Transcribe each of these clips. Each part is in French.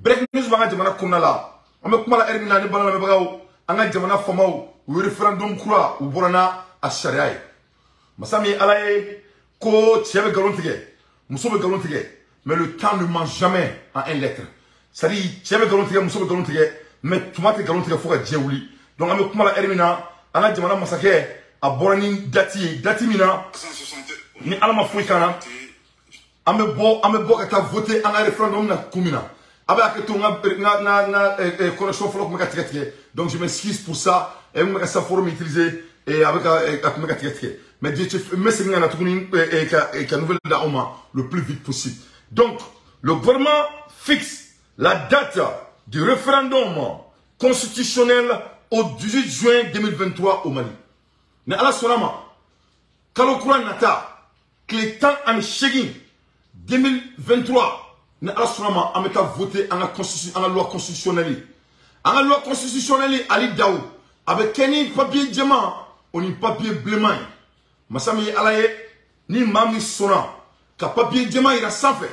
break news banga jamana kunala ame kumala ermina ni balala bagaw anga jamana famaw wi referendum kura u borana a sharia masami alaye ko tiebe galontige muso be galontige mais le temps ne ment jamais en un lettre sari tiebe galontige muso be galontige mais tomate galontige foka djewuli donc ame kumala ermina anga jamana masake a borani dati mina ni alama fuikana ame bo kata voter en référendum na kumina avec que na connexion follow comme katikatike donc je m'excuse pour ça et me ça forum utiliser et avec comme katikatike mais Dieu mais c'est ngana tukuni et ka nouvelle d'Aoma le plus vite possible donc le gouvernement fixe la date du référendum constitutionnel au 18 juin 2023 au Mali mais à la solama kalokura nata que temps en shegin 2023 ne ala sunama ameta voter en la loi constitutionnelle ali daou avec keni papier diamant on papier bléman masami alaye ni mami sona ka papier diamant ira sanfé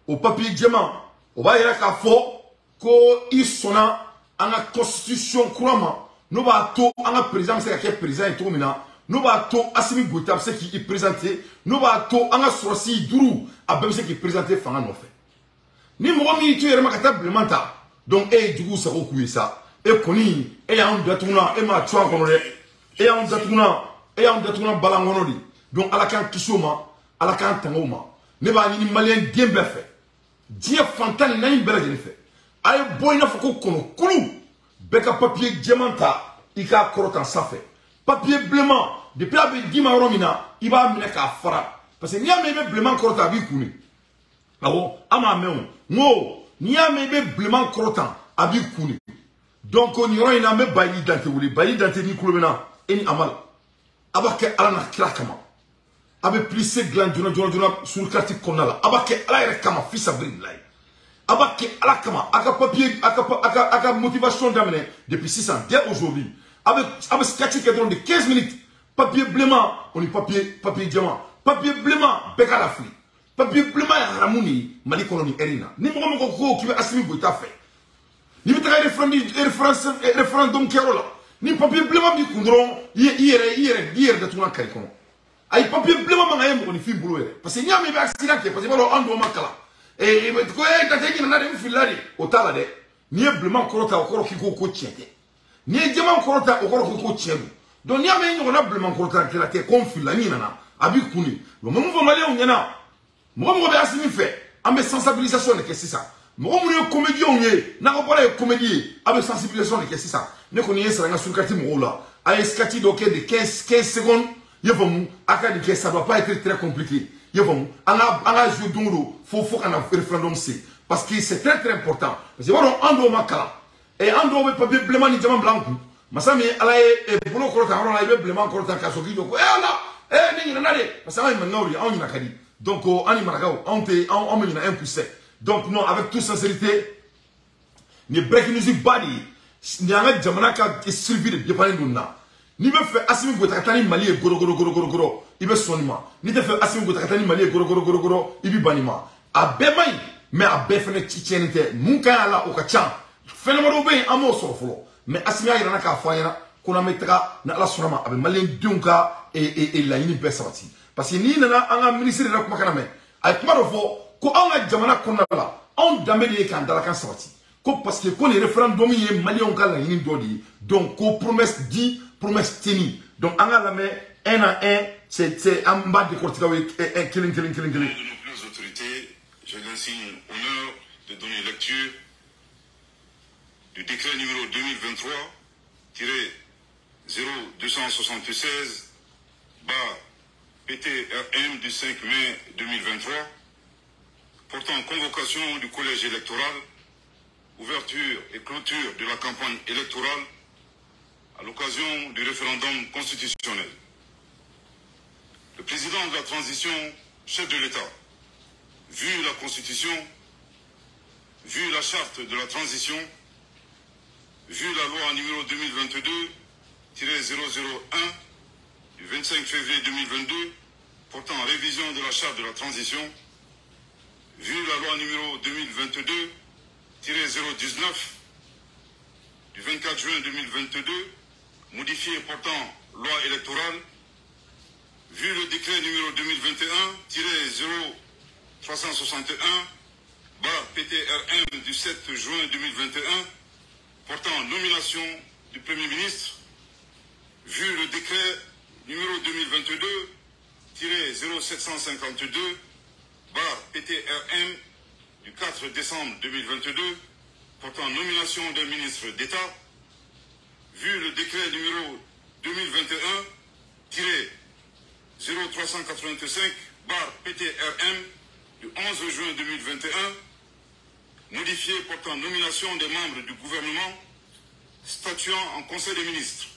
au papier diamant on va ira ka fo ko i sona en la constitution couramment no ba to en président c'est que président to mina no ba to Assimi Goïta c'est qui est présenté no ba to en sorci duru abem c'est qui présenté fanga no fait ni mo mi tu yere makata blemanta donc du coup ça ko ça et koni et en datuna et ma twa kono de et en datuna balangono di donc ala kan kisoma ala kan tangoma ne ba ni malien dembe fait dia fantan na imbele de fait ay boy na fako kono kulu beka papier diamanta ika korotan ça fait papier blément depuis la dima romina iba mine ka fara parce que ni a mebe blément korota bi kuni awo ama meon ngo ni a mebe blément korotan abi kuni donc on yoro ina me bayi dante wuli bayi dante ni kulomena eni amal abake ala na kira kama abe plissé gland jona sur carte konala abake ala ere kama fils abrillahi abake ala kama aka papier aka motivation d'amener depuis 6 ans dès aujourd'hui avec sketch qui de 15 minutes papier blément on dit papier diamant papier blément beka la fli papier blément ramuni mali koloni erina ni mo ko ki Assimi Goïta fait ni bitaka référendum kerola ni papier blément bi kundron yere da tuna kay kono ay papier blément ma ngayem ko ni fi bulo yere parce que nyame be accident parce que balo ando makala et ko ta tegi na dem filari o tala de ni blément korota ko ki ko tiete ni diamant korota ko ko tienu donc ni ame nyona blément korota la te confila ni nana abi kuni mo mo mali on yana mo be Assimi fait ambe sensibilisation de qu'est-ce ça mo mo comédie on yé na ko pala comédie avec sensibilisation de qu'est-ce ça ne ko ni yesra nga sulkati mo la ay skati donc de 15 secondes yevom aka di que ça doit pas être très compliqué yevom anga jeu dungu faut kana référendum c'est parce que c'est très important parce que waro ando makala et ando be papier blément ni diamant blanc masami alaye e bolo korota ro la be blément korota ka so gido ko ala ni na de parce que ay ngawri on na kadi donc ani maragaw on me na 1+7 donc non avec toute sincérité ni break news body ni anga jamana ka suivi de dépendre donna ni be fait Assimi Goïta tani mali e goro ibe sonima ni te fait Assimi Goïta tani mali e goro ibi banima abemai mais abefene tchenite munka ala okacha phénomène be amo sorfolo mais Assimi ayira na ka fayana kuna metaka na ala sonama abe malien dunka et la yini besabati parce que ni nana anga ministre de la kuma kana me ay kuma do fo ko anga jamana konala on dambe de kan dala kan sabati ko parce que ko les référendum yi malien ka la yini dodi donc ko promesse dit promesse tenue donc anga la me un à un c'est en bas de corticawe killing de nos plus autorités j'ai l'insigne honneur de donner lecture du décret numéro 2023-0276/PTRM du 5 mai 2023 portant convocation du collège électoral, ouverture et clôture de la campagne électorale à l'occasion du référendum constitutionnel. Le président de la transition, chef de l'État, vu la Constitution, vu la charte de la transition, vu la loi numéro 2022-001 du 25 février 2022 portant révision de la charte de la transition, vu la loi numéro 019 du 24 juin 2022, modifié portant loi électorale, vu le décret numéro 2021-0361-PTRM du 7 juin 2021 portant nomination du Premier ministre, vu le décret numéro 2022-0752-PTRM du 4 décembre 2022 portant nomination d'un ministre d'État, vu le décret numéro 2021-0385-PTRM du 11 juin 2021, modifié portant nomination des membres du gouvernement, statuant en Conseil des ministres,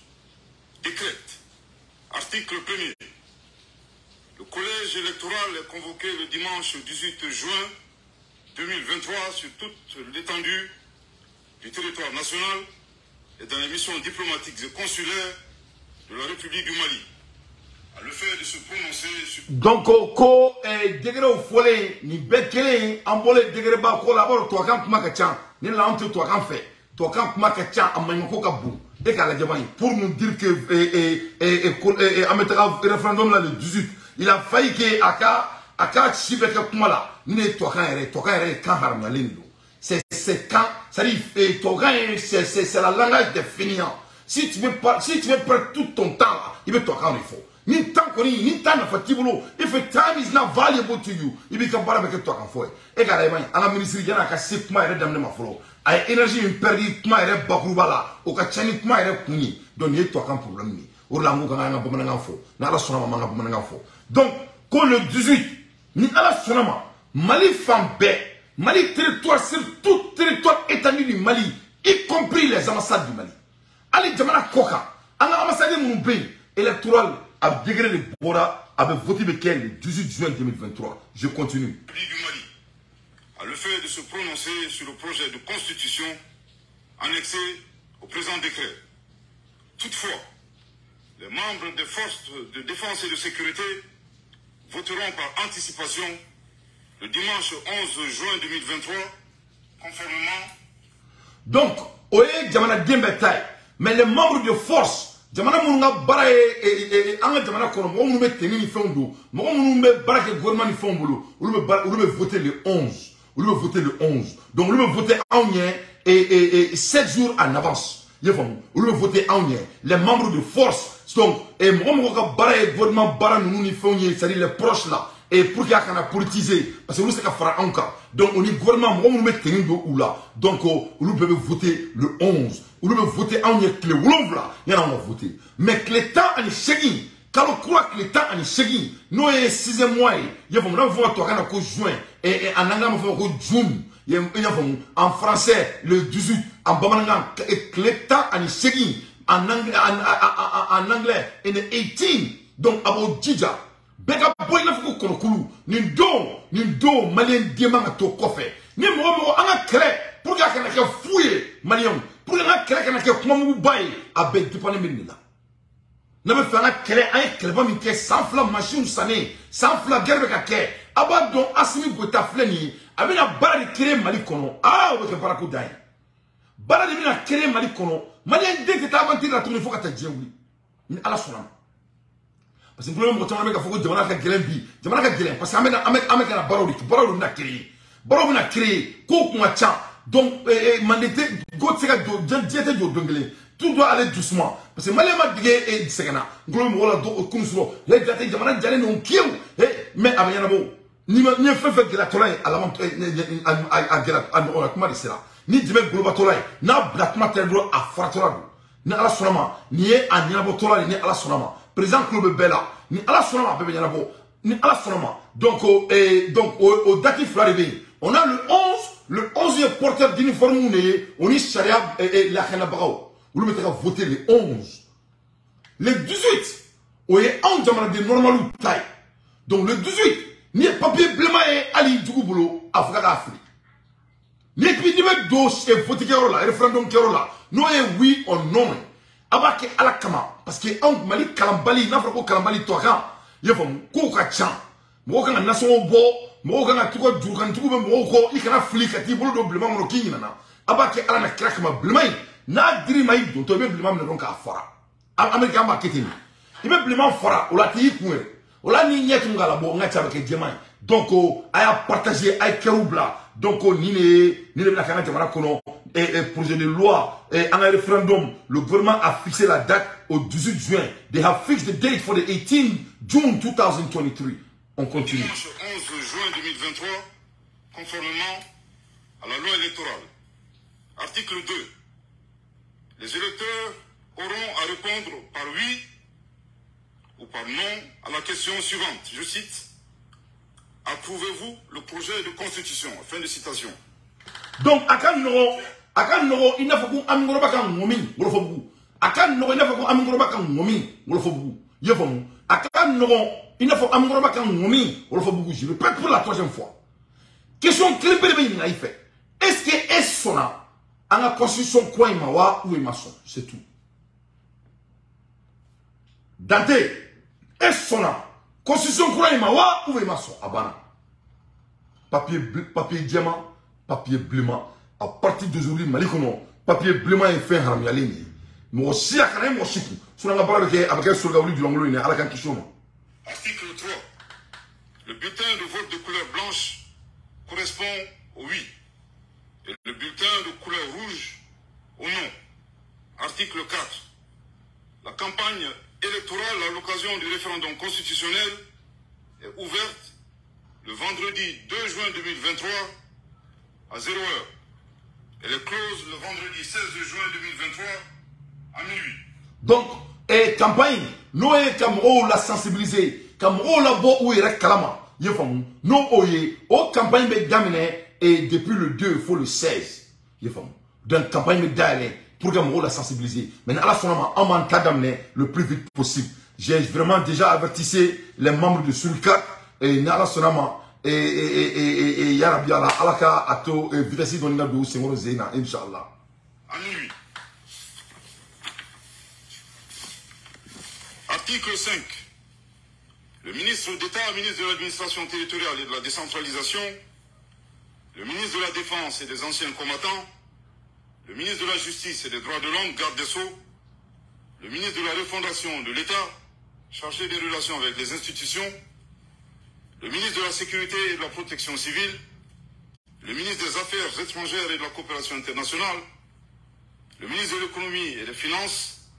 décrète, article 1er. Le collège électoral est convoqué le dimanche 18 juin 2023 sur toute l'étendue du territoire national et dans les missions diplomatiques et consulaires de la République du Mali. À le fait de se prononcer sur... Donc, ko degré au folie, ni bekele, ambole degré ba ko la bolo to kan kuma ka chan, ni la on to kan fait, to kan kuma ka chan amman ko ka bu. Et qu'à la diamant pour nous dire que amettra référendum là le 18, il a failli que aka chibe ka kuma là, ni to kan kan haram na lindo. C'est quand ça dit to kan c'est la langage définissant. Si tu veux perdre tout ton temps là, il veut to kan il faut. Ni temps koni ni temps na fatibolo, if time is not valuable to you, il be kan bara avec to kan foi. Et qu'à la diamant, ala ministre jana ka sip kuma ere damne ma folo. Ay énergie une perdu kuma ere bakruba la, o ka chani kuma ere kuni. Donc il to kan problème ni. O la ngo kan nga bomana fo. Na la sona mama bomana fo. Donc quand le 18 ni ala sonama Mali Fambé, Mali territoire sur tout territoire étendu du Mali, y compris les ambassades du Mali. Ali Jamana Koka, à l'ambassade de Moubé, électoral à degré de Bora, avait voté le 18 juin 2023. Je continue. Du Mali a le fait de se prononcer sur le projet de constitution annexé au présent décret. Toutefois, les membres des forces de défense et de sécurité voteront par anticipation le dimanche 11 juin 2023, conformément. Donc, Oye Jamana Dembetaï, mais les membres de force, Jamana Mounga Bara et Anga Jamana Kono, on nous met tenir Fondo, on nous met Bara et gouvernement ni Fombolo, on nous voter le 11. On nous voter le 11. Donc, on nous voter en lien et 7 jours en avance. On nous voter en lien. Les membres de force, donc, et moi, Bara et gouvernement Bara nous ni Fondo, c'est-à-dire les proches là. Et pour qu'il y ait un politisé, parce que nous c'est qu'à faire un cas. Donc on est gouvernement, on nous met tenir ou là. Donc on nous peut voter le 11. On nous peut voter en clé ou là. Il y en a on va voter. Mais que l'État en est chégui. Quand on croit que l'État en est chégui, nous est 6e mois. Il y a vraiment voir toi quand on juin. Et en anglais on va voir June. Il y a en français le 18. En bamananga que l'État en est chégui. En anglais il est 18. Donc about Djidja. Beka boy na fuku konokulu ni do malien diema to kofe ni mo anga kre pour que kana ke fouiller malien pour que anga kre kana ke kuma mu bay abe dipane minna na be fanga kre ay kre ba mi ke sans fla machine sané sans fla gerbe ka ke abadon asimi gota fleni abina bara di kre mali kono ah o be bara ko dai bara di mina kre mali kono malien de ta aventure la tourner faut ka ta djewi ni ala sonam. Parce que le problème est que Jamana ka gelen bi Jamana ka gelen parce que amena kana baro na créé ko kuma cha donc mandate gotsega do jete do dongele tout doit aller doucement parce que malema dige e segana ngolo mo wala do kunsulo le jate Jamana jale no kieu mais abanyana bo ni fe de la tolay à la à gela on a comment dire cela ni dime global tolay na black matter do a fratora ni ala sonama ni e anyana bo tolay ni ala sonama. Président Club Bella, ni ala sonama bébé yanabo, ni ala sonama. Donc au datif l'arrivée, on a le 11e porteur d'uniforme on est charia et la Khanabao. Vous le mettez à voter le 11. Le 18, on est en Jamana de normal ou taille. Donc le 18, ni papier bléma et Ali Djougoubolo, Afrique. Ni puis ni mettre dos et voter Kérola, référendum Kérola. Non et oui ou non. Abake ala kama parce que en Mali kalambali n'afriko kalambali toka yefom ko ka chan mo ka nation bo mo ga na tuko jurkan tuko be mo ko ikana flika ti bolo do blema mo kinyi na abake ala na crack ma blema na diri mai do to be blema mo ka fora america marketing ibe blema fora o la ti ku o la ni nyet ngala bo ngacha ba ke jema donc aya partager ay keroubla donc ni ne na kana jamana kono et projet de loi et un référendum le gouvernement a fixé la date au 18 juin. They have fixed the date for the 18 June 2023. On continue. Dimanche 11 juin 2023, conformément à la loi électorale. Article 2. Les électeurs auront à répondre par oui ou par non à la question suivante. Je cite. Approuvez-vous le projet de constitution? Fin de citation. Donc, akan no ina faku amngoro baka ngomi wolo fobu akan no ina faku amngoro baka ngomi wolo fobu yefomu akan no ina faku amngoro baka ngomi wolo fobu je répète pour la troisième fois question clé be na ife est-ce que est sona anga constitution quoi mawa ou maçon c'est tout Dante est sona constitution quoi mawa ou maçon abana papier diamant papier blément à partir d'aujourd'hui, Malikono, papier blément est fait en Yalini. Moi aussi, à quand même, moi aussi. Si on a parlé avec un soldat du Langlo, il y a la question. Article 3. Le bulletin de vote de couleur blanche correspond au oui. Et le bulletin de couleur rouge au non. Article 4. La campagne électorale à l'occasion du référendum constitutionnel est ouverte le vendredi 2 juin 2023 à 0h. Elle est close le vendredi 16 juin 2023 à minuit. Donc, campagne, nous avons la sensibiliser, comme on l'a beau ou est calama, nous avons campagne et depuis le 2, il faut le 16. Donc, campagne d'aller pour que nous la sensibiliser. Mais à la fin, on m'a d'amener le plus vite possible. J'ai vraiment déjà avertissé les membres de Sulkat et Nala Sonama. Et Yarabi ala alaka ato vitesse donina do sengoro zena inshallah. À minuit. Article 5. Le ministre d'État, ministre de l'administration territoriale et de la décentralisation, le ministre de la Défense et des anciens combattants, le ministre de la Justice et des droits de l'homme, garde des Sceaux, le ministre de la refondation de l'État, chargé des relations avec les institutions, le ministre de la Sécurité et de la Protection civile, le ministre des Affaires étrangères et de la coopération internationale, le ministre de l'économie et des finances,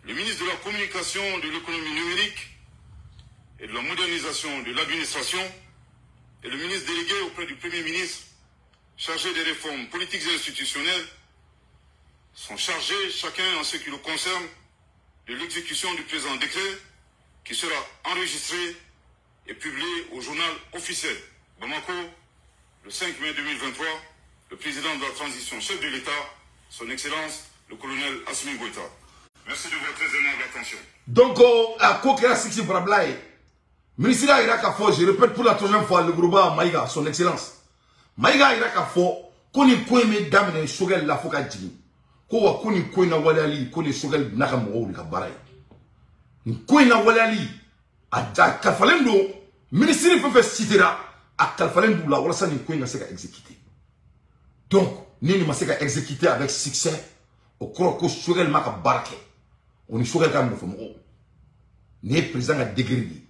le ministre de la communication, de l'économie numérique et de la modernisation de l'administration, et le ministre délégué auprès du Premier ministre, chargé des réformes politiques et institutionnelles, sont chargés, chacun en ce qui le concerne, de l'exécution du présent décret qui sera enregistré et publié au journal officiel. Bamako, le 5 mai 2023, le président de la transition, chef de l'État, son Excellence, le colonel Assimi Goïta. Merci de votre très aimable attention. Donc, à quoi qu'il y a 6 Brablaï, ministre Iraka Fo, je répète pour la troisième fois, le groupe Maïga, son Excellence. Maïga Iraka Fo, qu'on y peut me damner Shogel la Foka Djini. Qu'on y peut na Wadali, qu'on y Shogel Nakamo, le Kabaray. Qu'on y Wadali, à Kalfalendo, ministre de fait citera, à Kalfalendo, la Wassa ni qu'on y a exécuté. Donc, Nini Maseka exécuté avec succès, au Kroko Shogel Maka Barke. On est Shogel Kamofomo. Né président à dégradé.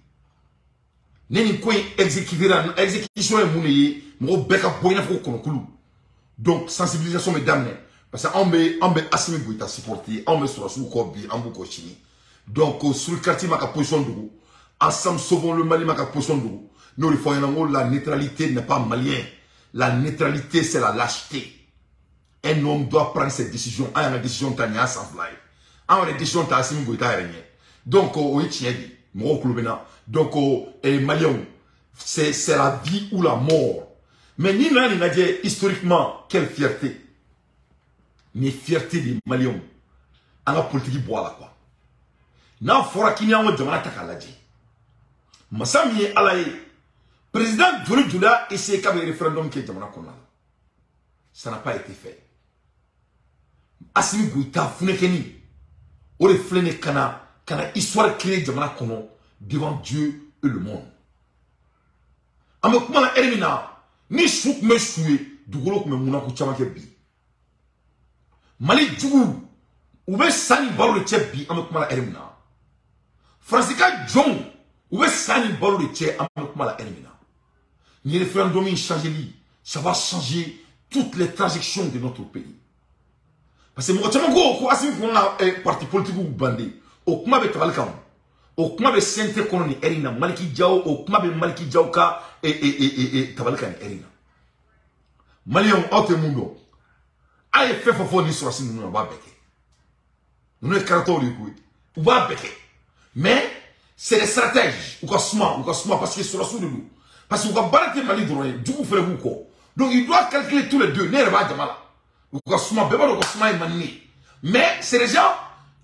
Nini Koy exécution est mounée, mon bec à boire pour qu'on. Donc, sensibilisation, mesdames, parce qu'on met Assimi Goïta supporter, on met sur la sous-corbi, en beaucoup chini. Donc, sur le quartier, ma position de vous. Ensemble, sauvons le Mali, ma position de vous. Nous, il faut la neutralité n'est pas malien. La neutralité, c'est la lâcheté. Un homme doit prendre ses décisions. Il y a une décision qui est sans fly. Il y a une décision qui est Assimi Goïta. Donc, on est tiède. Donc, Malion, c'est la vie ou la mort. Mais ni l'un n'a dit historiquement quelle fierté. Mais fierté des Malions. En la politique, boit là quoi. N'a fora qui n'y a pas de mal. Massami Alaye, président Djoli Djoula, essayé qu'avec le référendum qui est dans la Konal. Ça n'a pas été fait. Assimi Goïta, Funekeni, ou le Flene Kana, Kana histoire créée dans la Kono devant Dieu et le monde. ame kuma la elimina ni souk me soué dugolo kuma muna ku chama ke bi Mali jugu ube sani balo de che bi ame kuma la elimina Fransika John ube sani balo de che ame kuma la elimina ni référendum changer li ça va changer toutes les transactions de notre pays parce que mo chama go ko asim ko na parti politique ou bandé o kuma be tabal kam o kuma be sente kono ni erina Maliki Diaw o kuma be Maliki Diaw ka tabal kan erina Malion ote mundo ay fefo ni sur sinu na ba beke nous ne catholique ou ba beke mais c'est des stratèges ou kasuma parce que sur sous de nous parce que vous barrez Mali droit du coup frère ko donc il doit calculer tous les deux ne ba jamala ou kasuma beba do kasuma imani mais c'est les gens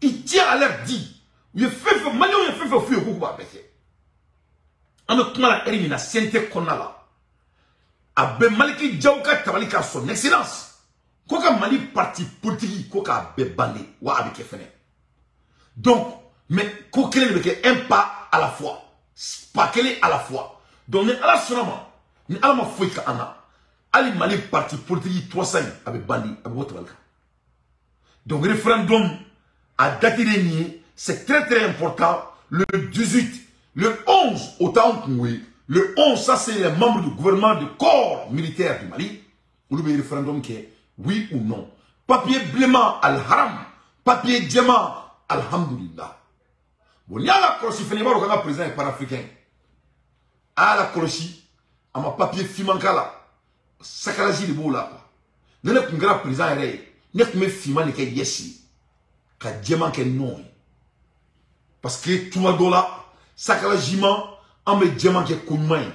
ils tiennent à leur dit il fait Malion il fait fuir ko ba beke ame kuma la elimina sente konala abe Maliki Diaw ka tabali ka son excellence koka Mali parti politique koka be bande wa avec fene donc mais kokele beke un pas à la fois pas kele à la fois donc ni ala sonama ni ala ma foika ana ali Mali parti politique 300 avec bandi avec votre balka donc référendum à date dernier c'est très important le 18 le 11 autant que le 11 ça c'est les membres du gouvernement du corps militaire du Mali ou le référendum qui est oui ou non. Papier blément al-haram. Papier diamant alhamdulillah. Bon, il y a la colonie fénéma au Ghana président et panafricain. À la colonie, à ma papier fimankala. Sakalaji de boula. Ne le plus grand président est ne me fiman que yesi. Ka diamant que non. Parce que tout le monde sakalaji man en me diamant que koumai.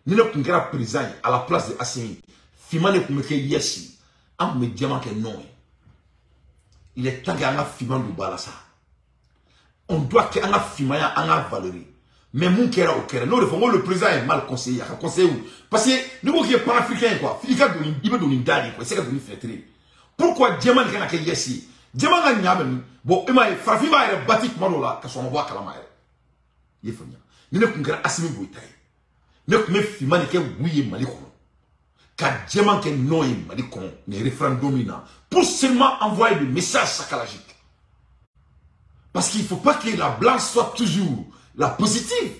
Ne le plus grand président à la place de Assimi. Fiman que yesi. Me diamant que non. Il est temps qu'un fiman du balasa. On doit qu'un fiman a valeur. Mais mon cœur au cœur. Nous le président est mal conseillé. Parce que nous qui est panafricain quoi. Il va donner une dame quoi. C'est qu'il va donner pourquoi diamant qu'il a que ici. Diamant a nyam. Bon, il m'a frappé va être bâti comme là. Que son voix kalama. Il faut bien. Nous ne pouvons pas assumer boitaï. Nous ne pouvons pas fiman que oui Mali. Car diamant que non il m'a dit qu'on est référendum pour seulement envoyer des messages psychologiques. Parce qu'il ne faut pas que la blanche soit toujours la positive.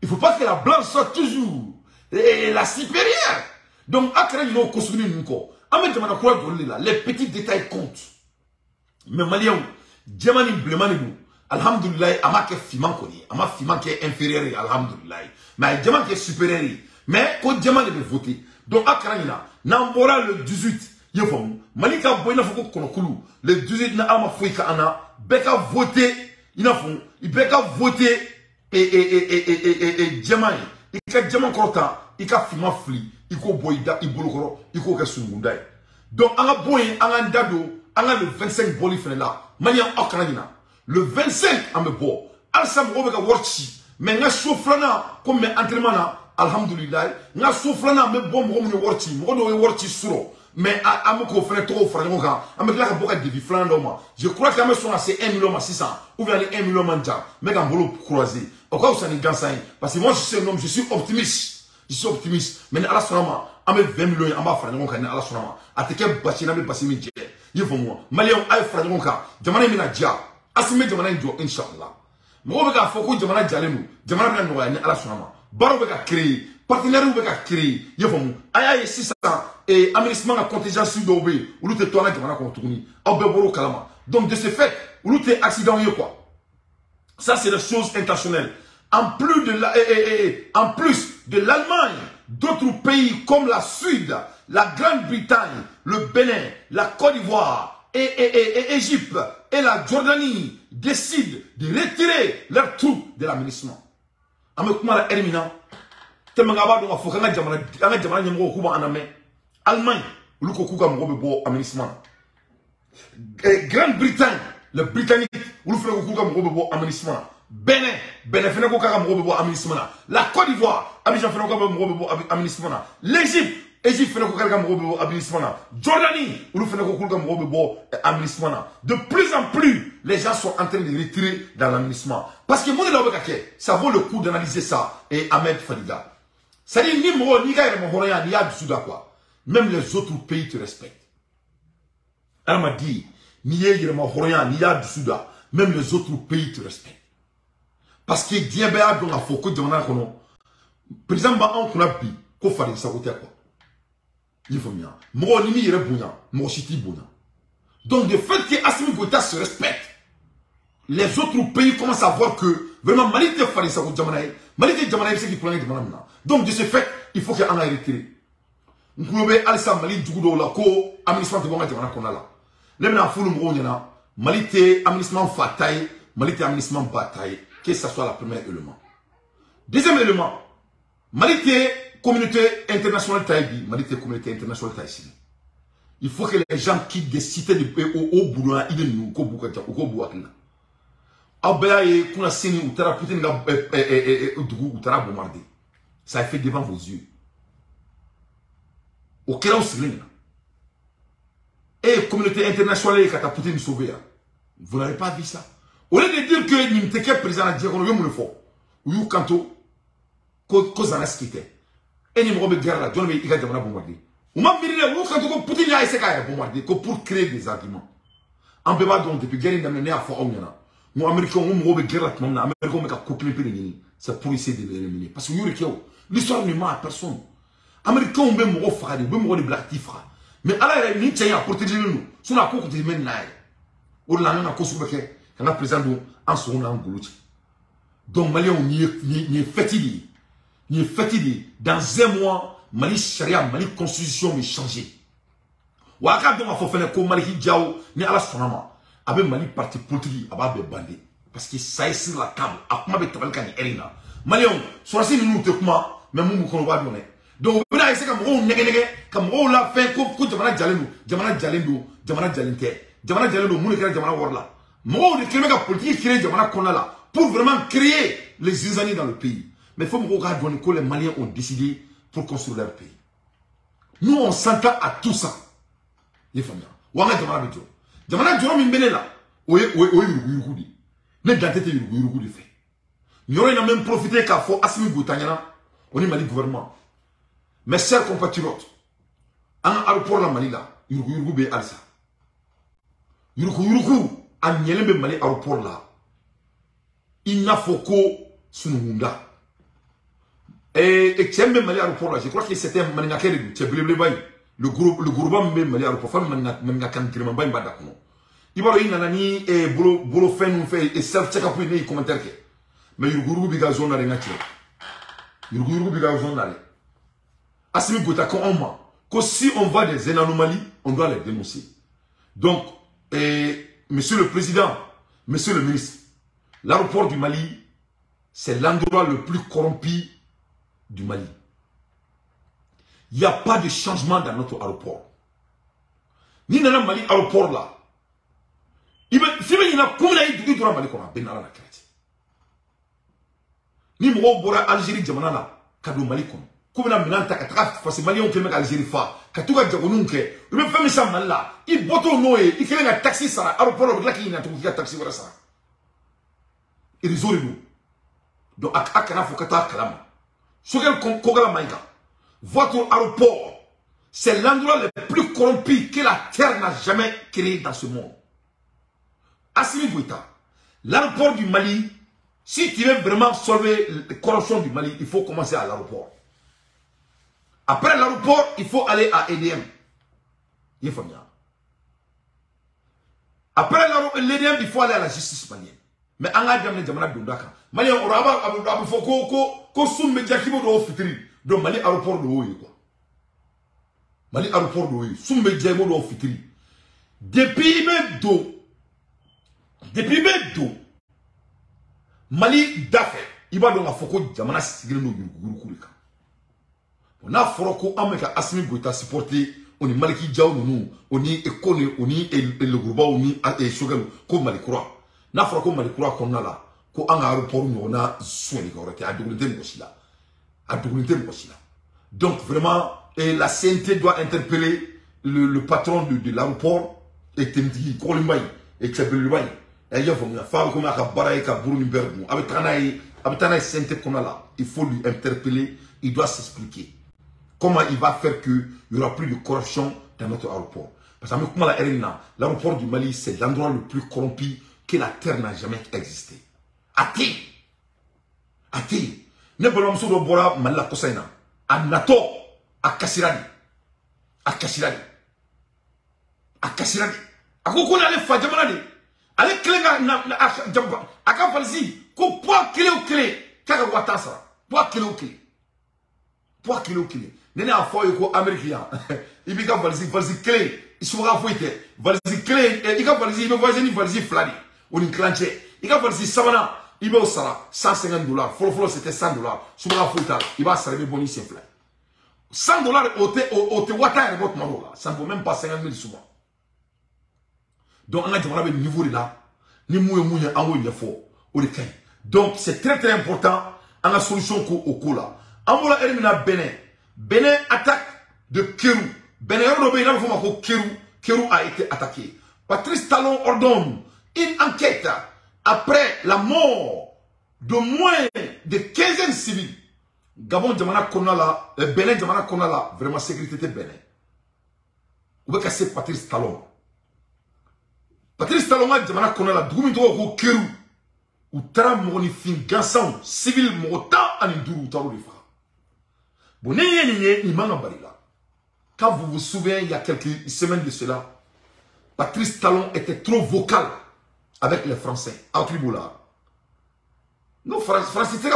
Il ne faut pas que la blanche soit toujours la supérieure. Donc, après, nous construisons une co. Les petits détails comptent. Mais Malien, diamant bléman alhamdulillah, ama ke fiman koni, ama fiman qui est inférieur, alhamdulillah. Mais diamant qui est supérieur. Mais quand diamant devait voter. Donc, à Karangina, Nambora le 18, Yofom, Malika Boyna Foko Konokulu, le 18 na Ama Fouika Ana, Beka voté, il Beka voté, et Djamai, il ka Djaman Korta, il ka Fima Fli, il ko Boyda, il Bolokoro, il ko Kasumundai. Donc, Anga Boy, Anga Dado, Anga le 25 Boli Fenela, Mania Akarangina, le 25 Amebo, Alsam Robeka Worchi, mais n'a chauffrana, comme mes entraînements. Alhamdulillah, nga soufflana me bon mo mo worti suro mais amoko frère trop frère ngoka amekla ka boka devi flando ma je crois que me sont assez 1 million 600 ou bien 1 million manja mais quand bolo croisé pourquoi ça ni gansay parce que moi je suis un homme je suis optimiste mais ala sonama ame 20 millions amba frère ngoka ni ala sonama ateke bachina me passer mi je yefo mo malion ay frère ngoka jamana mina dia asime jamana njo inshallah mo be ka foko jamana jalemu jamana mina no ni ala sonama baro be ka créer partenaire be ka créer yefom aya 600 et aménagement à contingent sud obé ou lu te toana jamana ko tourni au be boro kalama donc de ce fait ou lu te accident yo quoi ça c'est des choses intentionnelles en plus de l'Allemagne d'autres pays comme la Suède la Grande-Bretagne le Bénin la Côte d'Ivoire et Égypte et la Jordanie décident de retirer leurs troupes de l'aménagement. Amekuma elimina temangaba do afoka nga jamana nyamgo kuba aname Allemagne luko kuka mgobe bo aménagement Grande-Bretagne le Britannique lu fele kuka mgobe bo aménagement Bénin fene ko kaka mgobe bo aménagement la Côte d'Ivoire Abidjan fene ko mgobe bo aménagement l'Égypte fene ko kaka mgobe bo aménagement Jordanie lu fene ko kuka mgobe bo aménagement de plus en plus les gens sont en train de retirer dans l'aménagement parce que moi ça vaut le coup d'analyser ça et Ahmed Fadiga C'est-à-dire, ni moi, ni gars, ni y a du Soudan, quoi. Même les autres pays te respectent. Elle m'a dit, ni y a du Soudan, même les autres pays te respectent. Parce que Dieu a donné la photo de mon président, on a dit qu'on fallait saboter, quoi. Il faut bien. Moi, ni y a bouillant, moi, je bouillant. Donc, le fait que Assimi Goïta se respecte, les autres pays commencent à voir que vraiment Mali te fallait ça au Djamanaï. Mali te Djamanaï, c'est qui prend les Djamanaï. Donc de ce fait, il faut qu'il y ait un retiré. Nous Alissa Mali Djougo la ko administration de Bonga Djamana qu'on a là. Les gens font le mot yana. Mali te administration fataille, Mali te administration bataille. Que ça soit le premier élément. Deuxième élément, Mali te communauté internationale taïbi, Mali te communauté internationale taïbi. Il faut que les gens quittent des cités de au Boulogne, ils nous ko Boukata ou ko Bouakina. Abaya kuna sini utara putain nga dugu utara bombardé. Ça a fait devant vos yeux. Au Kéra Ousselin. Et communauté internationale qui a Poutine sauvé. Vous n'avez pas vu ça. Au lieu de dire que nous sommes président de Diagono, nous sommes forts. Ou kanto ko zana skite. Et nous sommes guerre là, John May ika jamana bombardé. Ou m'a miré ou kanto ko Poutine a essayé de bombarder pour créer des arguments. En béba donc depuis guerre d'amener à fort omniana. Nous, Américains, nous avons guerre les Américains, c'est pour essayer de l'éliminer. Parce que l'histoire ne ment à personne. Les Américains ont même des black tifra. Mais à la limite, il y a protéger nous. Si on a quoi que même naï. On a un cause sur lequel on a présenté en son nom Goulouti. Donc, Mali, on y est fatigué. Il est fatigué. Dans un mois, Mali Sharia, Mali Constitution va changer. Ou à quand on va faire comme Mali Hidjao, ni à la Sonama. Avec Mali parti politique, avec bandé. Parce que ça est sur la table. Après, on va faire Erina. Malion, soit si nous te comment, mais nous nous va donner. Donc, vous avez essayé comme on nègre, comme on l'a fait, comme Jamana Jalendo, Jamana Jalendo, Jamana Jalente, Jamana Jalendo, Mounikara Jamana Warla. Moi, on écrit la politique, créer Jamana Konala, pour vraiment créer les zizanies dans le pays. Mais il faut me regarder que les Maliens ont décidé pour construire leur pays. Nous, on s'entend à tout ça. Les familles. Ouanga Jamana Bidjo. Jamana Djoro Mimbene là, oye Yurugudi. Ne gantete Yurugudi fait. Nous avons même profité qu'à fort Assimi Goïta, on est Mali gouvernement. Mes chers compatriotes, en aéroport la Mali là, Yurugudi be alsa. Yurugudi, en Nielembe Mali aéroport là, il n'a faut que Sunumunda. Et Tchembe Mali aéroport là, je crois que c'était Maningakere, Tcheblebaï. Le gouvernement même Mali aéroport, femme Maningakere, Kirmambaï Badakono. Il va y avoir et bolo fait nous fait et self check up les commentaires. Mais Yurugudi biga zone na renati. Yurugudi biga zone na. Assimi Goïta quand on ment, que si on voit des anomalies, on doit les dénoncer. Donc, monsieur le président, monsieur le ministre, l'aéroport du Mali, c'est l'endroit le plus corrompu du Mali. Il n'y a pas de changement dans notre aéroport. Ni dans le Mali aéroport là. Si il y a comme il y a Mali qu'on a bien à la crête. Ni moi bora Algérie jamana là, kadou Mali qu'on. Comme na minanta katra parce que Mali on keme Algérie fa. Katuga jagonunke. Il me fait me ça mal là. Il boto noé, il fait un taxi ça aéroport là qui n'a pas taxi voilà ça. Il résout nous. Donc akana faut kata kalama. Sogel kogala maïga. Votre aéroport, c'est l'endroit le plus corrompu que la terre n'a jamais créé dans ce monde. Assimi Goïta, l'aéroport du Mali, si tu veux vraiment sauver la corruption du Mali, il faut commencer à l'aéroport. Après l'aéroport, il faut aller à EDM. Il faut bien. Après l'EDM, il faut aller à la justice malienne. Mais en Adam, les Jamana Dundaka. Mali, on va faire ko sum medjakibo do fitri. Donc Mali aéroport de Oye quoi. Mali aéroport de Oye. Sum medjamo do fitri. Depuis Medo, Mali dafe, il va donc à Foko Jamana Sigre no Yurukurika. On a Foroko Ameka Assimi Goïta supporté, on est Maliki Djao nous, on est Ekone, on est le Grouba, on est Shogel, comme Malikura. Na Foroko Malikura qu'on a là, qu'on a un aéroport, on a soin de correcter, à Douglete Mochila. À Douglete Mochila. Donc vraiment, la CNT doit interpeller le patron de l'aéroport, et Temti, Kolimbaï, et Tchebelbaï. Il faut lui interpeller, il doit s'expliquer. Comment il va faire qu'il n'y aura plus de corruption dans notre aéroport. Parce que l'aéroport du Mali, c'est l'endroit le plus corrompu que la terre n'a jamais existé. Athée. Athée. Ne bolom so do bora Mali Kosaina. A Nato. A Kasirani. A Kasirani. A Kasirani. A Kukuna le Fajamani. Ale Klenga a Jamba. A Kavalzi. Ko poa clé au clé. Kaka Watasa. Poa clé au clé. Poa clé au clé. Nene a foye ko américain. Il bika valzi clé. Il sera fouetté. Valzi clé. Il ka valzi, il me voisine valzi flani. On y clanché. Il ka valzi savana. Il va au sara. $150. Follow c'était $100. Soubra fouetta. Il va s'arrêter boni c'est flani. $100 au te wata et votre marola. Ça ne vaut même pas 50 000 souvent. Donc on a dit on avait le niveau de là. Ni mouye en haut il faut. Donc c'est très important. On a la solution au coup là. On va éliminer Bénin. Bénin attaque de Kérou. Bénin Kérou a été attaqué. Patrice Talon ordonne une enquête après la mort de moins de 15 civils. Gabon Djamana Konala, Bénin Djamana Konala, vraiment sécurité Bénin. Où est-ce que c'est Patrice Talon? Patrice Talon a Djamana Konala, Doumidou Kérou. Ou Tara Moroni Fin Gansan, civil Mota Anindou Taro de Fra. Bon, quand vous vous souvenez, il y a quelques semaines de cela, Patrice Talon était trop vocal avec les Français, à Triboula. Nous, Français,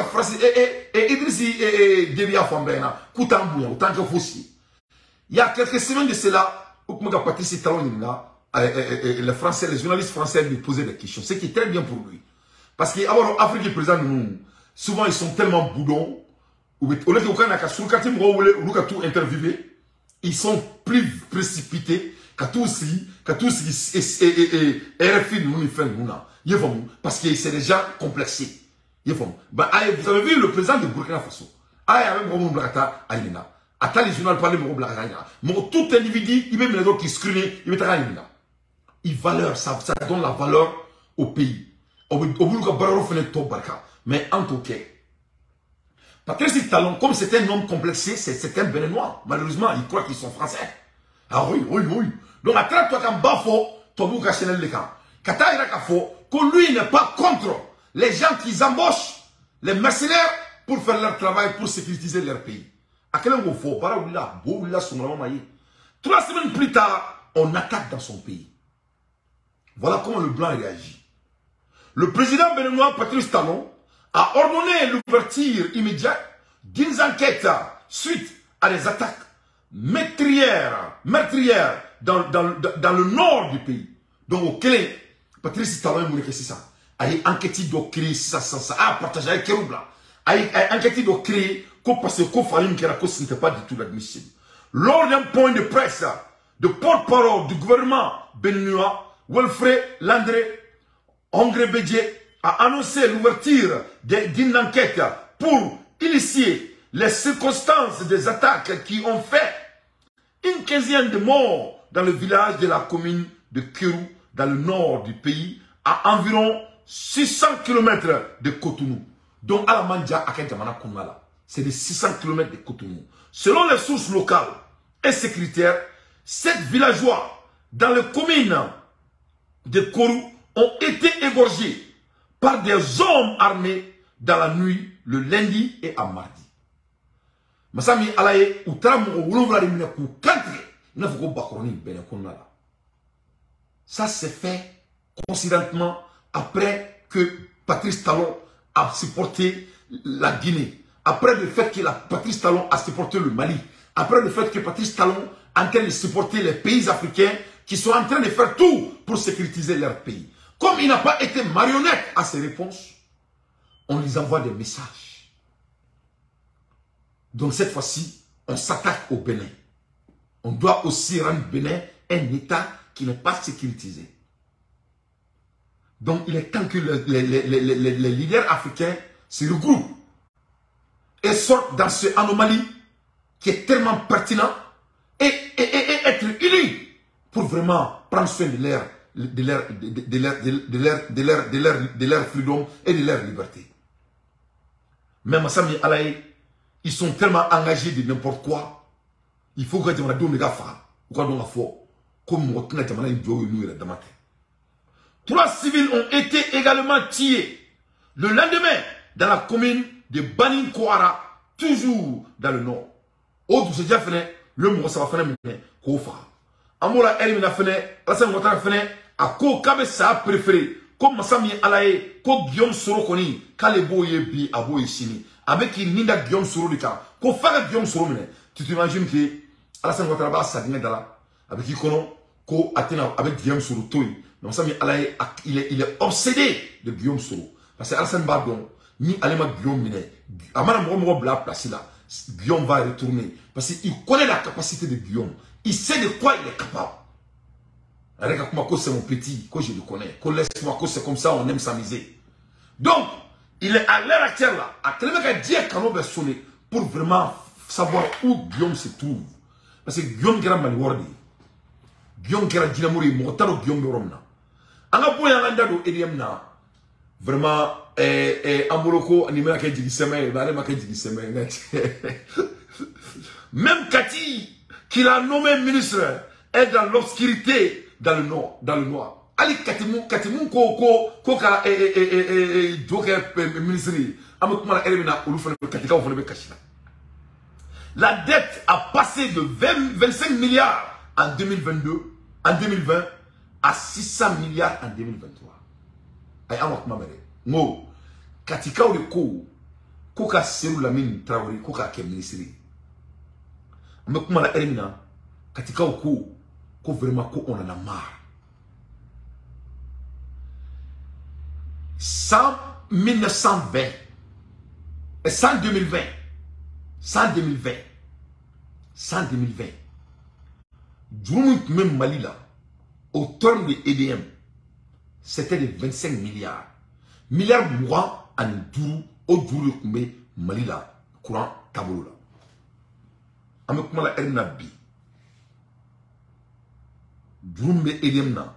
et Idrissi et Devia Fambena, Koutambouya, autant que Fossi. Il y a quelques semaines de cela, Patrice Talon, les Français, les journalistes français lui posaient des questions, ce qui est très bien pour lui. Parce qu'en Afrique, les présidents, souvent, ils sont tellement boudons. Au lieu de tout interviewer, ils sont plus précipités qu'à tout RFI nous fait parce que c'est déjà complexé. Vous avez vu le président de Burkina Faso. Les journaux parlent de tout individu, il met les autres qui screenent, il met ça donne la valeur au pays. Mais en tout cas, Patrice Talon, comme c'est un homme complexé, c'est un Béninois. Malheureusement, ils croient qu'ils sont français. Ah oui. Donc, à travers toi, quand Bafo, Tobou Kachenel Lekan, Kata Irakafo, que lui n'est pas contre les gens qui embauchent les mercenaires pour faire leur travail, pour sécuriser leur pays. À quel moment il faut? 3 semaines plus tard, on attaque dans son pays. Voilà comment le blanc réagit. Le président béninois Patrice Talon a ordonné l'ouverture immédiate d'une enquête suite à des attaques meurtrières dans le nord du pays. Donc au Kélé, Patrice Talon est mouru ça. Il a enquêté de créer ça, a partagé avec Kéroubla. Il a enquêté de créer parce que ce n'était pas du tout admissible. Lors d'un point de presse de porte-parole du gouvernement béninois, Wilfred Landré Ongrebedje a annoncé l'ouverture d'une enquête pour initier les circonstances des attaques qui ont fait une 15aine de morts dans le village de la commune de Kérou, dans le nord du pays, à environ 600 km de Cotonou. Donc, Alamandja, Akadjamana Koumala, c'est de 600 km de Cotonou. Selon les sources locales et sécuritaires, 7 villageois dans les communes de Kérou ont été égorgés par des hommes armés dans la nuit, le lundi et à mardi. Masami alaye utram wuluvla rimine ku kantre na fuko bakroni bene konala. Ça s'est fait considérément après que Patrice Talon a supporté la Guinée, après le fait que Patrice Talon a supporté le Mali, après le fait que Patrice Talon est en train de supporter les pays africains qui sont en train de faire tout pour sécuriser leur pays. Comme il n'a pas été marionnette à ses réponses, on lui envoie des messages. Donc cette fois-ci, on s'attaque au Bénin. On doit aussi rendre Bénin un État qui n'est pas sécurisé. Donc il est temps que les leaders africains se regroupent et sortent dans cette anomalie qui est tellement pertinent et être unis pour vraiment prendre soin de leur freedom et de leur liberté. Même Massami Alaye, ils sont tellement engagés de n'importe quoi. Il faut que jamana do mega fa. Quoi donc fort comme motna jamana ndo nous la damate. 3 civils ont été également tués le lendemain dans la commune de Baninkoara, toujours dans le nord. Autre c'est déjà fait le mot ça va faire mais ko fa. Amola elimina fait la sen motana fait a ko kabe sa préféré comme Massami Alaye ko Guillaume Soro koni kale boye bi aboye sini avec il ninda Guillaume Soro de ka ko fa Guillaume Soro mene. Tu t'imagines que Alassane Ouattara ba sa dinga dala avec qui kono ko atena avec Guillaume Soro toy mais Massami Alaye il est obsédé de Guillaume Soro parce que Alassane ba don ni alema Guillaume mene amana mo bla place là Guillaume va retourner parce qu'il connaît la capacité de Guillaume, il sait de quoi il est capable. Avec moi c'est mon petit que je le connais, que laisse-moi que c'est comme ça on aime s'amuser. Donc il est à l'heure actuelle là à tellement qu'à dire qu'on va sonner pour vraiment savoir où Guillaume se trouve. Parce que Guillaume Gara Maliwardi, Guillaume Gara Dinamouri, Motaro Guillaume Romna. Anga boya landa do Eliamna, vraiment, Amoroko, Nimera Kedji Seme, Barema Kedji Seme. Même Kati, qui l'a nommé ministre, est dans l'obscurité, dans le nord, dans le noir. Ali Katimou, Koka, Joker, ministre, Amokumala Elimina, Ulufane Katika, Ulufane Kachina. La dette a passé de 25 milliards en 2022, en 2020, à 600 milliards en 2023. Aïe, Amak Mamere. Mo, Katika ou le Koka Serou Lamine Traoré, Koka Kem Ministri. Amak Elimina, Katika ou ko vraiment ko on en a marre. 1920 et 100 2020. 100 2020. 100 2020. Djoumouk même Mali là, au terme de EDM, c'était de 25 milliards. Milliards mois en Dourou, au Dourou Koumé, Mali là, courant Tabolo là. Avec moi la Ernabi. Djoumouk EDM là,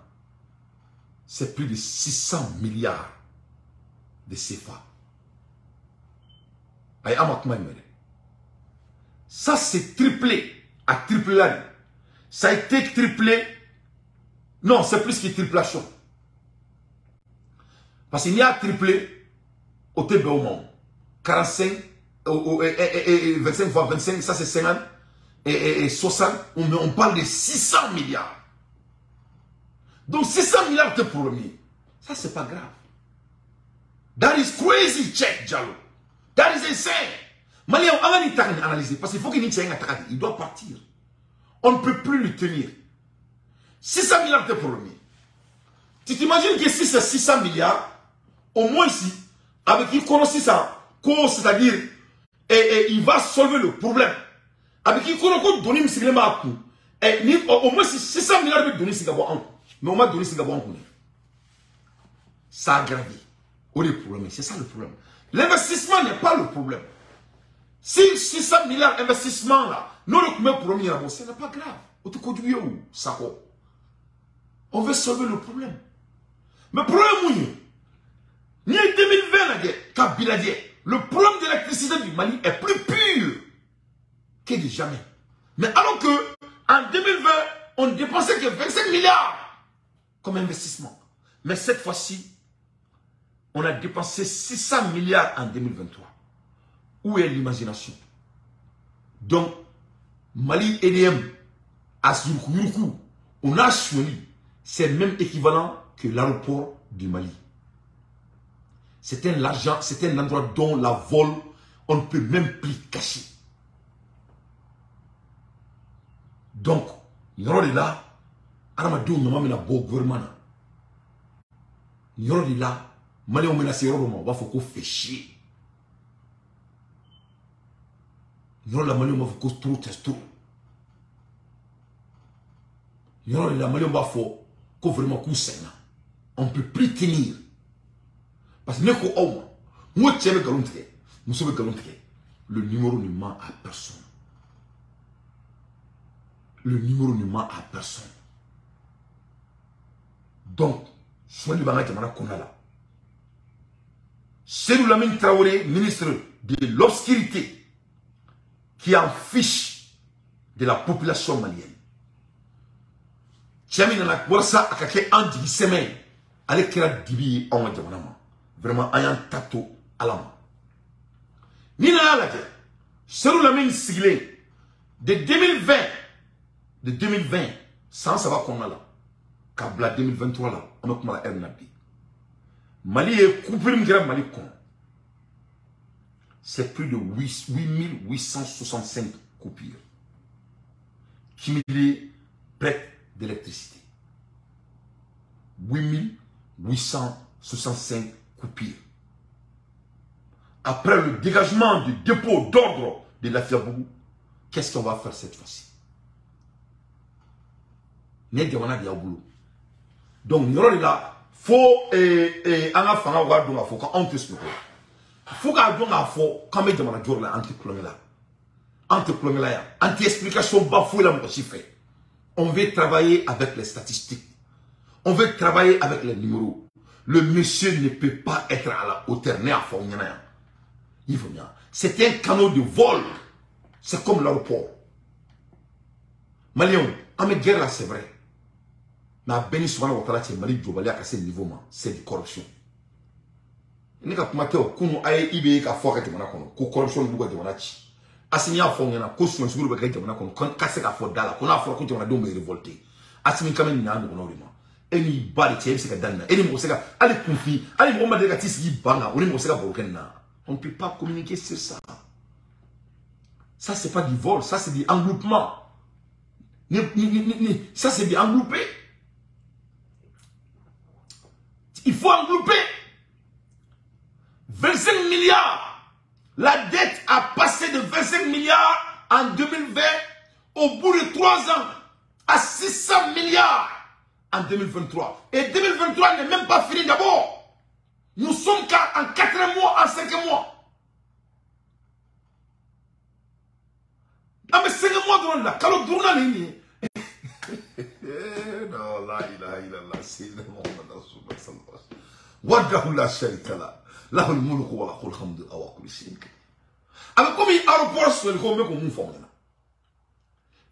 c'est plus de 600 milliards de CFA. Aïe, Amak Mamere. Ça c'est triplé, à triplé. Ça a été triplé. Non, c'est plus que triplation. Parce qu'il y a triplé au TB au monde. 45, 25 fois 25, ça c'est 50. Et 60, on parle de 600 milliards. Donc 600 milliards de premier. Ça c'est pas grave. That is crazy, check, Diallo. That is insane. Malien, on va analyser parce qu'il faut qu'il il doit partir. On ne peut plus le tenir. 600 milliards de premier. Tu t'imagines que si c'est 600 milliards, au moins ici, avec qui connaît ça, c'est-à-dire, il va solver le problème. Avec qui connaît donner un coup. Au moins si 600 milliards de donner un coup. Mais on va donner un coup. Ça a aggravé. C'est ça le problème. L'investissement n'est pas le problème. Si 600 milliards d'investissement là, nous le premier là, ce n'est pas grave. On veut sauver le problème. Mais le problème, ni en 2020, le problème de l'électricité du Mali est plus pur que de jamais. Mais alors que en 2020, on ne dépensait que 25 milliards comme investissement. Mais cette fois-ci, on a dépensé 600 milliards en 2023. Où est l'imagination? Donc, Mali EDM, Azurkou, on a choisi, c'est même équivalent que l'aéroport du Mali. C'est un endroit dont la vol, on ne peut même plus cacher. Donc, il y aura de là, Aramadou, nous avons un beau gouvernement. Il y aura de là, Mali, on menace, on va faut faire chier. Non, la Mali, on va faire trop testo. Non, la Mali, on va faire vraiment coup sain. On ne peut plus tenir. Parce que moi, je le numéro ne ment à personne. Le numéro ne ment à personne. Donc, soin du Banga Kamara Konala. Serou Lamine Traoré, ministre de l'obscurité. qui en fiche de la population malienne. Tiami nana warsa akake andi semaine ale kira dibi on jamanama vraiment ayan tato alama ni na la ke Serou Lamine Sigilé de 2020 sans savoir qu'on a là kabla 2023 là on a comme la RNAB Mali est coupé Mali con. C'est plus de 8865 coupures qui me prêtent d'électricité. 8865 coupures. Après le dégagement du dépôt d'ordre de la Fiabougou, qu'est-ce qu'on va faire cette fois-ci? Donc, nous sommes là, faut quand on te suit. Faut qu'on quand même demande jour là anti-explication bafouée là fait. On veut travailler avec les statistiques. On veut travailler avec les numéros. Le monsieur ne peut pas être à la hauteur. C'est un canot de vol. C'est comme l'aéroport. Malion, en guerre là c'est vrai. Mais à Béni souvent Mali Djobalia à ce niveau, c'est de corruption. Ni ka kuma teo kunu ay ibe ka fo ka jamana kono ko corruption bu ko jamana ci asini afo ngena ko so suguru be ka jamana kono kon ka se ka fo dala ko na fo ko jamana do me révolter asini kamen ni ando no rima eni bari che se ka danna eni mo se ka ali kunfi ali mo ma de ka tisi banga oni mo se ka borkenna on ne peut pas communiquer sur ça. Ça c'est pas du vol, ça c'est du engroupement. Ça c'est du engroupé. Il faut engrouper. 25 milliards. La dette a passé de 25 milliards en 2020 au bout de 3 ans à 600 milliards en 2023. Et 2023 n'est même pas fini d'abord. Nous sommes en 4 mois, en 5 mois. Ah mais 5 mois dans la calo tourna ligne. Non, la ilaha illallah, c'est le monde sallallahu. Wadahu la sharika la. Lahu al-mulku wa lahu al-hamdu wa kulli shay'in. Alors comme il aéroport sur le comme qu'on move formé là.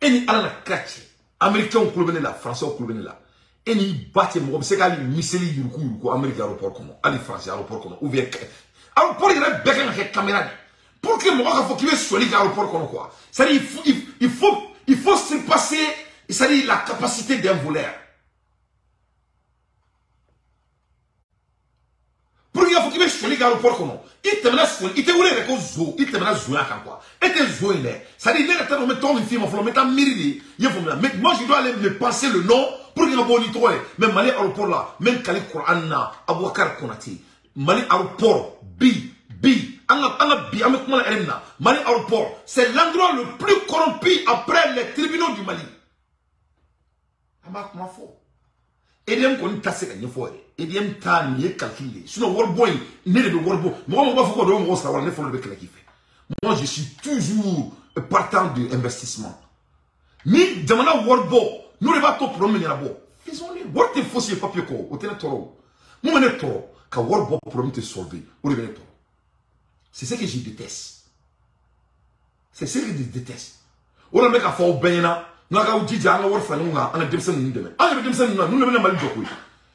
Et ni ala na catch. Américain au club là, français au club là. Et ni batte mo c'est qu'ali miseli yuruku américain aéroport comme ali français aéroport comme ouvert. Alors pour il a besoin de caméra. Pour que moi il faut qu'il soit sur l'aéroport comme quoi. Ça dit il faut se passer, ça dit la capacité d'un voleur. Pour qu'il faut qu'il soit sur l'aéroport comme il te menace, il te voulait que zo, il te menace zo à quoi. Et te zo il est. Ça dit il est en mettant une film, il faut mettre un miri, il faut mais moi je dois aller me penser le nom pour qu'il me bonne toi. Même Mali aéroport là, même Kali Quran na Abouakar Konati. Mali aéroport bi Mali aéroport, c'est l'endroit le plus corrompu après les tribunaux du Mali. Et il y a un tasse qui est fort. Il y a un tas qui est calculé. Sinon, Worboy, n'est pas Worboy. Moi, je suis toujours partant de l'investissement. Mais, demandant Worboy, nous ne pas tout promener là-bas. Faisons-le. Worboy, il faut se papier quoi. Au téléphone, toro. Moi, je suis toro. Quand Worboy promet de sauver, vous revenez toro. C'est ce que je déteste. C'est ce que je déteste. On a mis à faire au Bénin. Nous avons dit à nous faire nous on a démesé nous demain. Ah nous démesé nous ne Mali jo.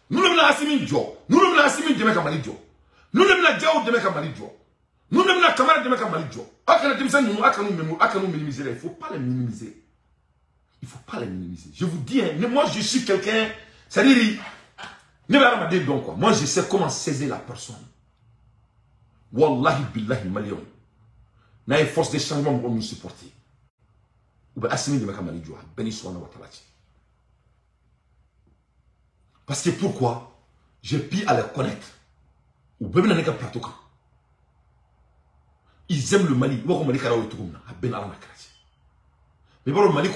Nous ne Assimi jo. Nous ne Assimi demain comme Mali jo. Nous ne Diao demain comme Mali jo. Nous ne Kamara demain comme Mali jo. Ah quand démesé nous minimiser. Il faut pas les minimiser. Il faut pas les minimiser. Je vous dis moi je suis quelqu'un ça dit ne va pas dire donc quoi. Moi je sais comment saisir la personne. Wallahi billahi malion. Na une force de changement pour nous supporter. Parce que pourquoi? J'ai pu à les connaître. Ils aiment le Mali. Mais bon, le Mali,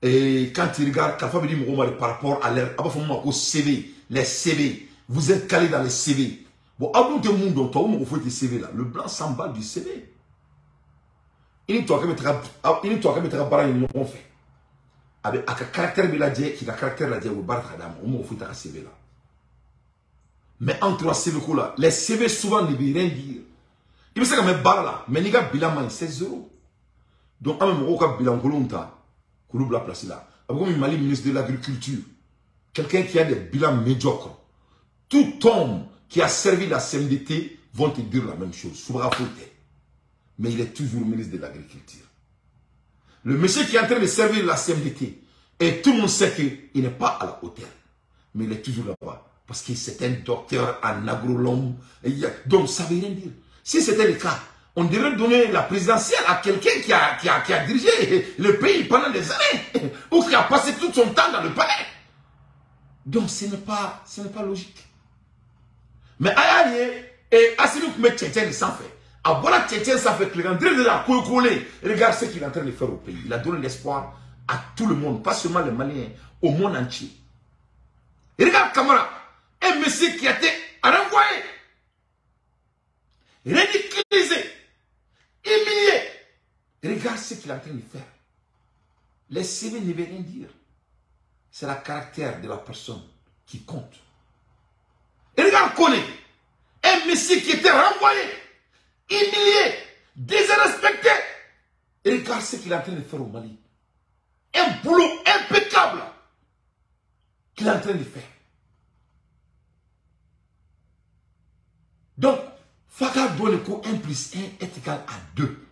et quand tu regardes, par rapport à l'air, au CV, les CV, vous êtes calé dans les CV. Bon, avant de monde, toi, on fait des CV là. Le blanc s'emballe du CV. Il doit mettre barre on fait. Avec un caractère biladje, qui a caractère là, on va faire un CV là. Mais entre trois CV là, les CV souvent ne veulent rien dire. Il me sait que mes barres là, mais les gars, bilan, c'est 0. Donc, à même au cas bilan, qu'on la place là. Comme Mali, ministre de l'Agriculture, quelqu'un qui a des bilans médiocres, tout homme qui a servi la CMDT vont te dire la même chose. Soubra Fouté. Mais il est toujours ministre de l'Agriculture. Le monsieur qui est en train de servir la CMDT, et tout le monde sait qu'il n'est pas à la hauteur. Mais il est toujours là-bas. Parce que c'est un docteur en agronome. Donc ça ne veut rien dire. Si c'était le cas, on devrait donner la présidentielle à quelqu'un qui a dirigé le pays pendant des années. Ou qui a passé tout son temps dans le palais. Donc ce n'est pas logique. Mais aïe, et Assimi Koumé Tchétchène s'en fait. À voilà Tchétchène s'en fait. Le André de la Kouyoukouné. Regarde ce qu'il est en train de faire au pays. Il a donné l'espoir à tout le monde. Pas seulement les Maliens. Au monde entier. Et regarde Camara. Un monsieur qui a été renvoyé. Ridiculisé. Humilié. Regarde ce qu'il est en train de faire. Les CV ne veulent rien dire. C'est le caractère de la personne qui compte. Et regarde Koné. Un monsieur qui était renvoyé, humilié, désrespecté. Et regarde ce qu'il est en train de faire au Mali. Un boulot impeccable qu'il est en train de faire. Donc, Faka donne que 1 plus 1 est égal à 2.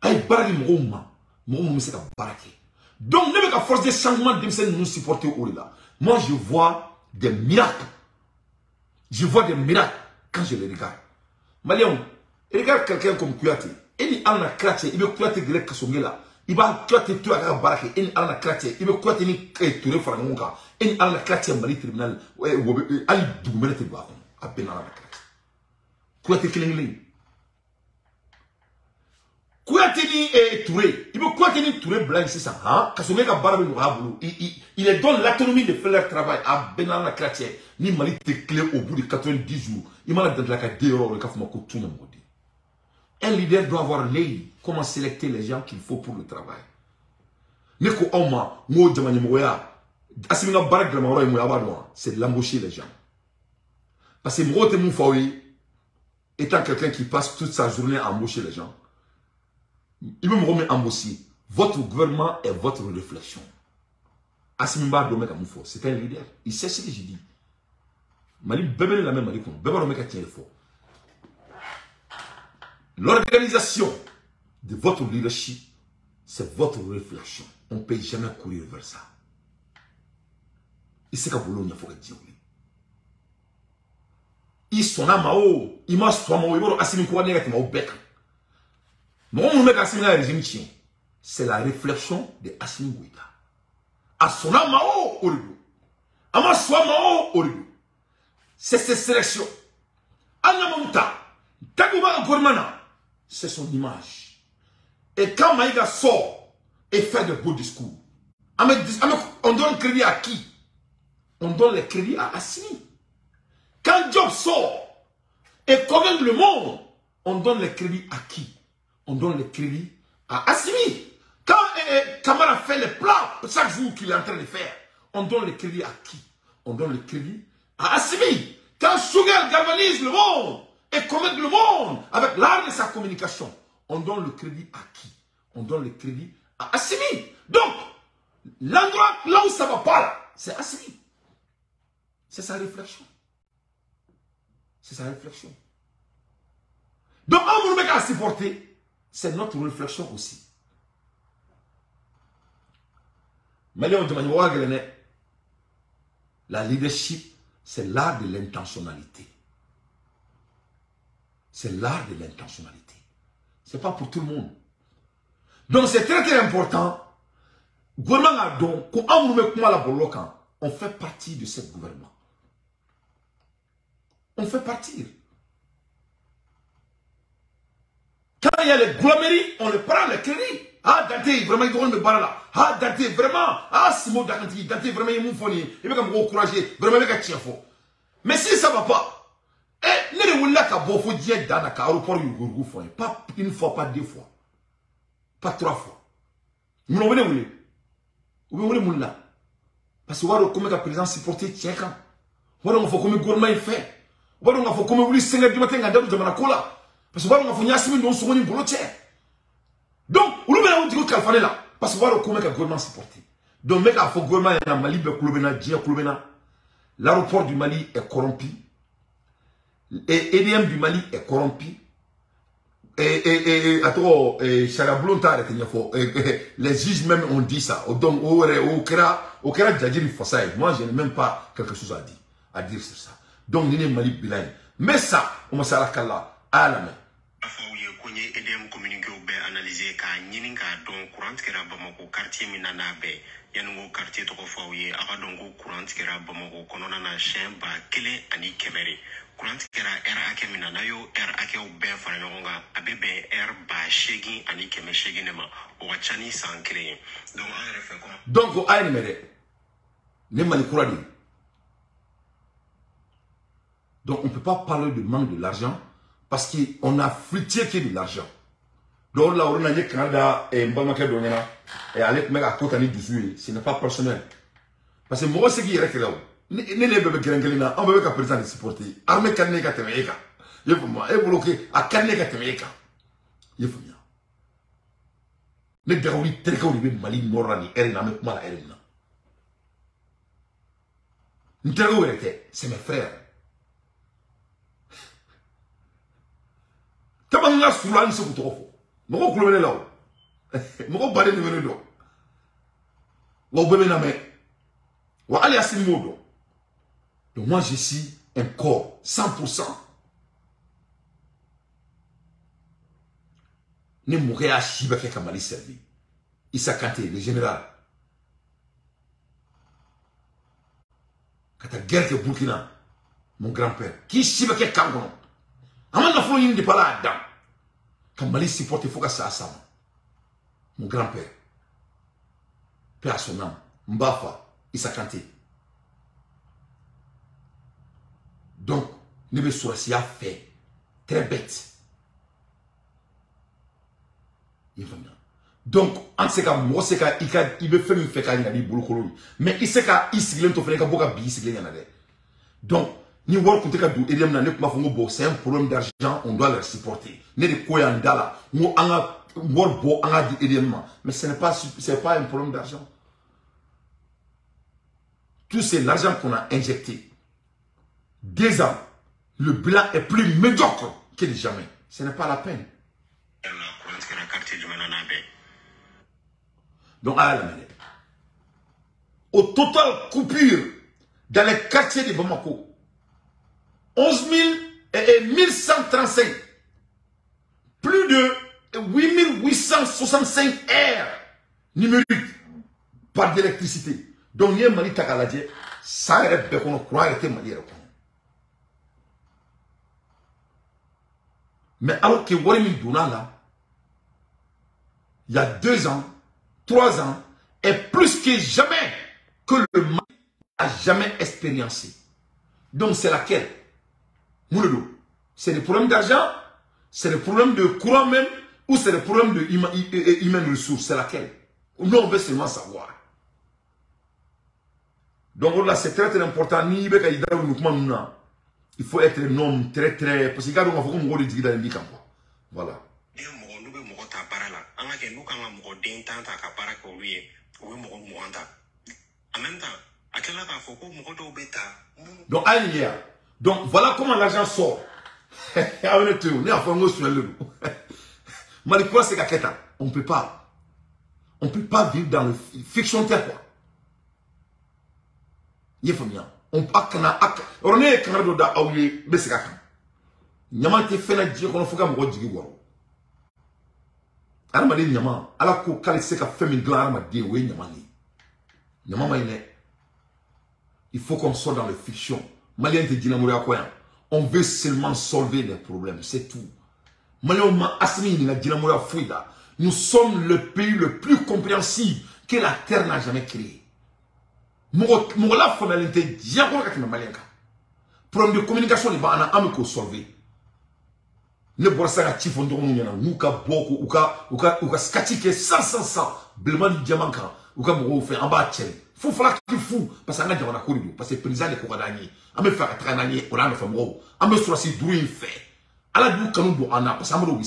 Aïe, baraki mouma. Mouma, c'est un baraki. Donc, ne pas force des changements de nous supporter au là. Moi, je vois des miracles. Je vois des miracles quand je les regarde. Malion, regarde quelqu'un comme Kouyaté. Il y a un cratère, il veut Kouyaté de l'Ekasongé là. Il va Kouyaté tout à la baraki. Il y a un cratère, il veut Kouyaté ni Touré Farangonga. Il y a un cratère Mali tribunal. Ali Doumene Tibouakon. A Benara la cratère. Kouyaté Kilingling. Kouyaté ni Touré. Il veut Kouyaté ni Touré blanc, c'est ça. Hein? Kasongé ka barabe no habulu. Il est donne l'autonomie de faire leur travail à Benara la cratère. Ni Mali te clé au bout de 90 jours. Il m'a dit que un leader doit avoir l'œil. Comment sélecter les gens qu'il faut pour le travail. C'est d'embaucher les gens. Parce que Mourote Moufaoui, étant quelqu'un qui passe toute sa journée à embaucher les gens, il veut me remettre embaucher. Votre gouvernement est votre réflexion. Assimimba Domeka Moufo, c'est un leader. Il sait ce que j'ai dit. Mali bébé la même Mali comme bébé Romeka tient fort. L'organisation de votre leadership, c'est votre réflexion. On ne peut jamais courir vers ça. Il sait qu'à Boulogne, il faut que Dieu oui. Ils sont là, Mao, ils m'ont soigné, ils m'ont assimilé quoi négatif, au bec. Mon mec assimilé à régime chien. C'est la réflexion de Assimi Goïta. À son âme, Mao, Origo. À ma soie, Mao, Origo. C'est cette sélection. Anamonta, Taguba Gormana, c'est son image. Et quand Maïga sort et fait de beaux discours, on donne le crédit à qui? On donne le crédit à Assimi. Quand Job sort et convainc le monde, on donne le crédit à qui? On donne le crédit à Assimi. Quand Kamara fait les plans chaque jour qu'il est en train de faire, on donne le crédit à qui? On donne le crédit à Assimi. Quand Sugar galvanise le monde et convainc le monde avec l'art de sa communication, on donne le crédit à qui? On donne le crédit à Assimi. Donc, l'endroit là où ça va pas, c'est Assimi. C'est sa réflexion. C'est sa réflexion. Donc, on vous met à supporter, c'est notre réflexion aussi. Mais là, on demande, la leadership, c'est l'art de l'intentionnalité. C'est l'art de l'intentionnalité. Ce n'est pas pour tout le monde. Donc c'est très très important. Gouvernement on fait partie de ce gouvernement. On fait partie. Quand il y a les gouvernements, on le prend le crédit. Ah, Dante, vraiment, il me barre là. Ah, Dante, vraiment. Ah, Simon Dante, vraiment, il m'a fourni. Il m'a encouragé. Vraiment, il m'a tient fort. Mais si ça ne va pas, eh, ne le voulez pas faut dire dans l'aéroport, pas une fois, pas 2 fois. Pas 3 fois. Vous ne voulez. Vous voulez là. Parce que vous voyez comment le président supporté tient quand. Voilà, on faut comme le gouvernement est fait. Voilà, on faut comme vous les 5 heures du matin, on a de la cola. Parce que voilà, on faut Yasmine dans son boulot. Donc, on va dire qu'il là. Parce que voilà, comment le gouvernement s'est porté. Donc, mec, il faut que le gouvernement ait Mali, l'aéroport du Mali est corrompu. Et EDM du Mali est corrompu. Attends, les juges même ont dit ça. Donc, au Kera Djadjiri Fossaï, moi je n'ai même pas quelque chose à dire sur ça. Donc, nous sommes Mali bilan. Mais ça, on va s'arrêter là, à la main. EDM communiqué au bé analysé ka nyininga don courant kera bamako quartier minana be yanungo quartier to ko fawye aka dongo courant kera bamako konona na chemba kele ani kemeri courant kera era ake minana yo era ake o be fara nyonga abebe er ba shegi ani keme shegi nema o wachani sankre donc en refait quoi donc ay numéré ne mali couradi donc on peut pas parler de manque de l'argent parce qu'on a fruitier qui est de l'argent. Donc là, on a dit Canada et Mbamake Donena et avec mec à côté de ce n'est pas personnel. Parce que moi, c'est qui est là. Ne les bébés Grengelina, on veut qu'à présent les supporter. Armée Kaneka Temeka. Il faut moi, et bloqué à Kaneka Temeka. Il faut bien. Les déroulis tels qu'on dit Mali, Norani, Erina, avec mal à Erina. Nous t'avons été, c'est mes frères. Tabanga Soulani se kutrofo. Moko kulomene lao. Moko bade ni wene do. Wa bebe na me. Wa ali asini modo. Donc moi je suis un corps 100%. Ne mourir à Chiba qui a Mali servi. Issa Kanté, le général. Quand la guerre que Burkina, mon grand-père, qui Chiba qui a Kangono. Amanda Flo il n'est pas là dedans. Quand Mali supporte, il faut que ça assemble. Mon grand-père. Père à son âme. Mbafa. Issa Kanté. Donc, Nebe Sourassi a fait. Très bête. Donc, en ce cas, moi, c'est qu'il veut faire une fête à l'île de mais il sait qu'il s'il est en train de donc, ni voir que c'est un problème d'argent, on doit le supporter. Mais ce n'est pas un problème d'argent. Tout c'est l'argent qu'on a injecté. 2 ans, le bilan est plus médiocre que jamais. Ce n'est pas la peine. Donc, à la manière. Au total, coupure dans les quartiers de Bamako. 11 000 et 1135. Plus de 8865 heures numériques par d'électricité. Donc, il y a Mali Takaladje, ça est bien qu'on croit que Mali. Mais alors que Warimi Douna là, il y a 2 ans, 3 ans, et plus que jamais que le Mali n'a jamais expériencé. Donc, c'est laquelle? C'est des problèmes d'argent, c'est des problèmes de courant même, ou c'est des problèmes de humaine ressources, c'est laquelle? Nous, on veut seulement savoir. Donc là, c'est très très important. Il faut être un homme très très... Parce que quand on va faire dire dans le camp. Voilà. Donc, donc voilà comment l'argent sort. Malikoua c'est kaketa. On peut pas. On peut pas vivre dans le fiction terre quoi. Il faut bien. On peut pas. On est Canada da aouye besekaka. Nyama te fena dire qu'on faut qu'un djigi waro. Arma de nyama. Ala ko kale seka femi glan arma de we nyama ni. Nyama maine. Il faut qu'on sorte dans le fiction. Malien te dit quoi. On veut seulement solver les problèmes, c'est tout. Nous sommes le pays le plus compréhensible que la terre n'a jamais créé. Problème de communication, il va en solver. Ne bois ça chief on nous ka beaucoup ou ka skati que 100 blema di diamant ou ka mo fait en bas faut falloir qu'il fou parce que on a couru parce que président de Kokadani on me faire travailler on a nos femmes on me sur ces doués fait à la du canon do ana parce que on me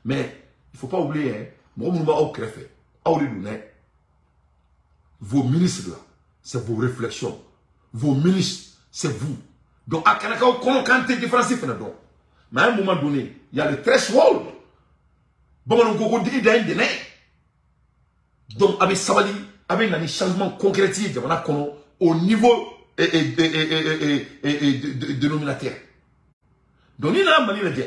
mais il faut pas oublier moi on va au crefé au lidounet vos ministres là c'est vos réflexions vos ministres c'est vous donc à Kanaka on quand t'es différencié fait donc mais à un moment donné il y a le threshold bon on go dit d'un dîner donc avec Sabali avec un changement concret au niveau dénominateur. Donc, il y a un moment de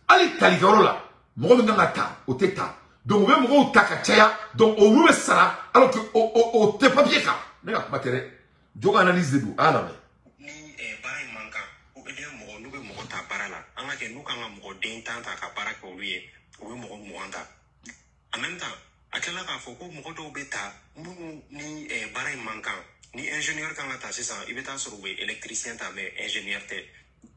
allez, Taligorola, Moromingata, au Teta. Donc, on va au Takachaya, donc au Roué Sara, alors que au Tepapieka. N'est-ce pas, je analyse de nous. Ah, ni baray manka ou ede mo no be mo ta barala anga ke nuka nga mo den tanta ka baraka o wi o mo mo anda en même temps akela ka fo ko mo do beta ni baray manka ni ingénieur kan ta c'est ça ibeta sur we électricien ta mais ingénieur te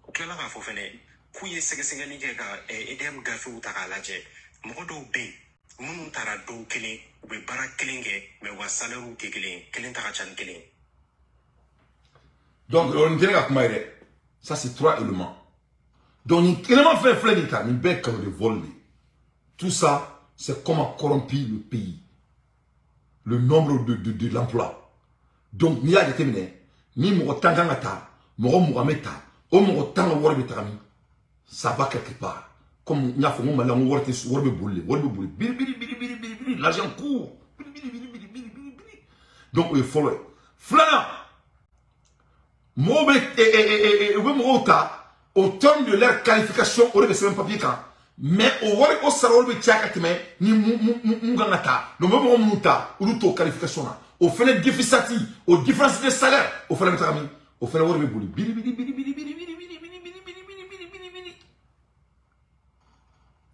akela ka fo fene ku ye sege sege ni ke ka edem gafu ta ka laje mo do be mun tara do kele be barak kelenge mais wa salaire ke kelen ta ka chan kelen. Donc, on dirait que ça c'est 3 éléments. Donc, l'élément fait l'État, une belle comme de voler. Tout ça, c'est comment corrompu le pays. Le nombre de l'emploi. Donc, il y a déterminé, ni mon tangangata, mon morameta, ou mon tangawarbetami, ça va quelque part. Comme il y a fait mon malin, l'argent court. Donc, il faut le. Flana! Au terme de leur qualification, on ne même papier quand. Mais au salon de Tchakatime, ni Mungangata, le moment Mouta, ou l'auto qualification. Au fait les déficits, aux différences de salaire, au fait les amis, au fait le bouli.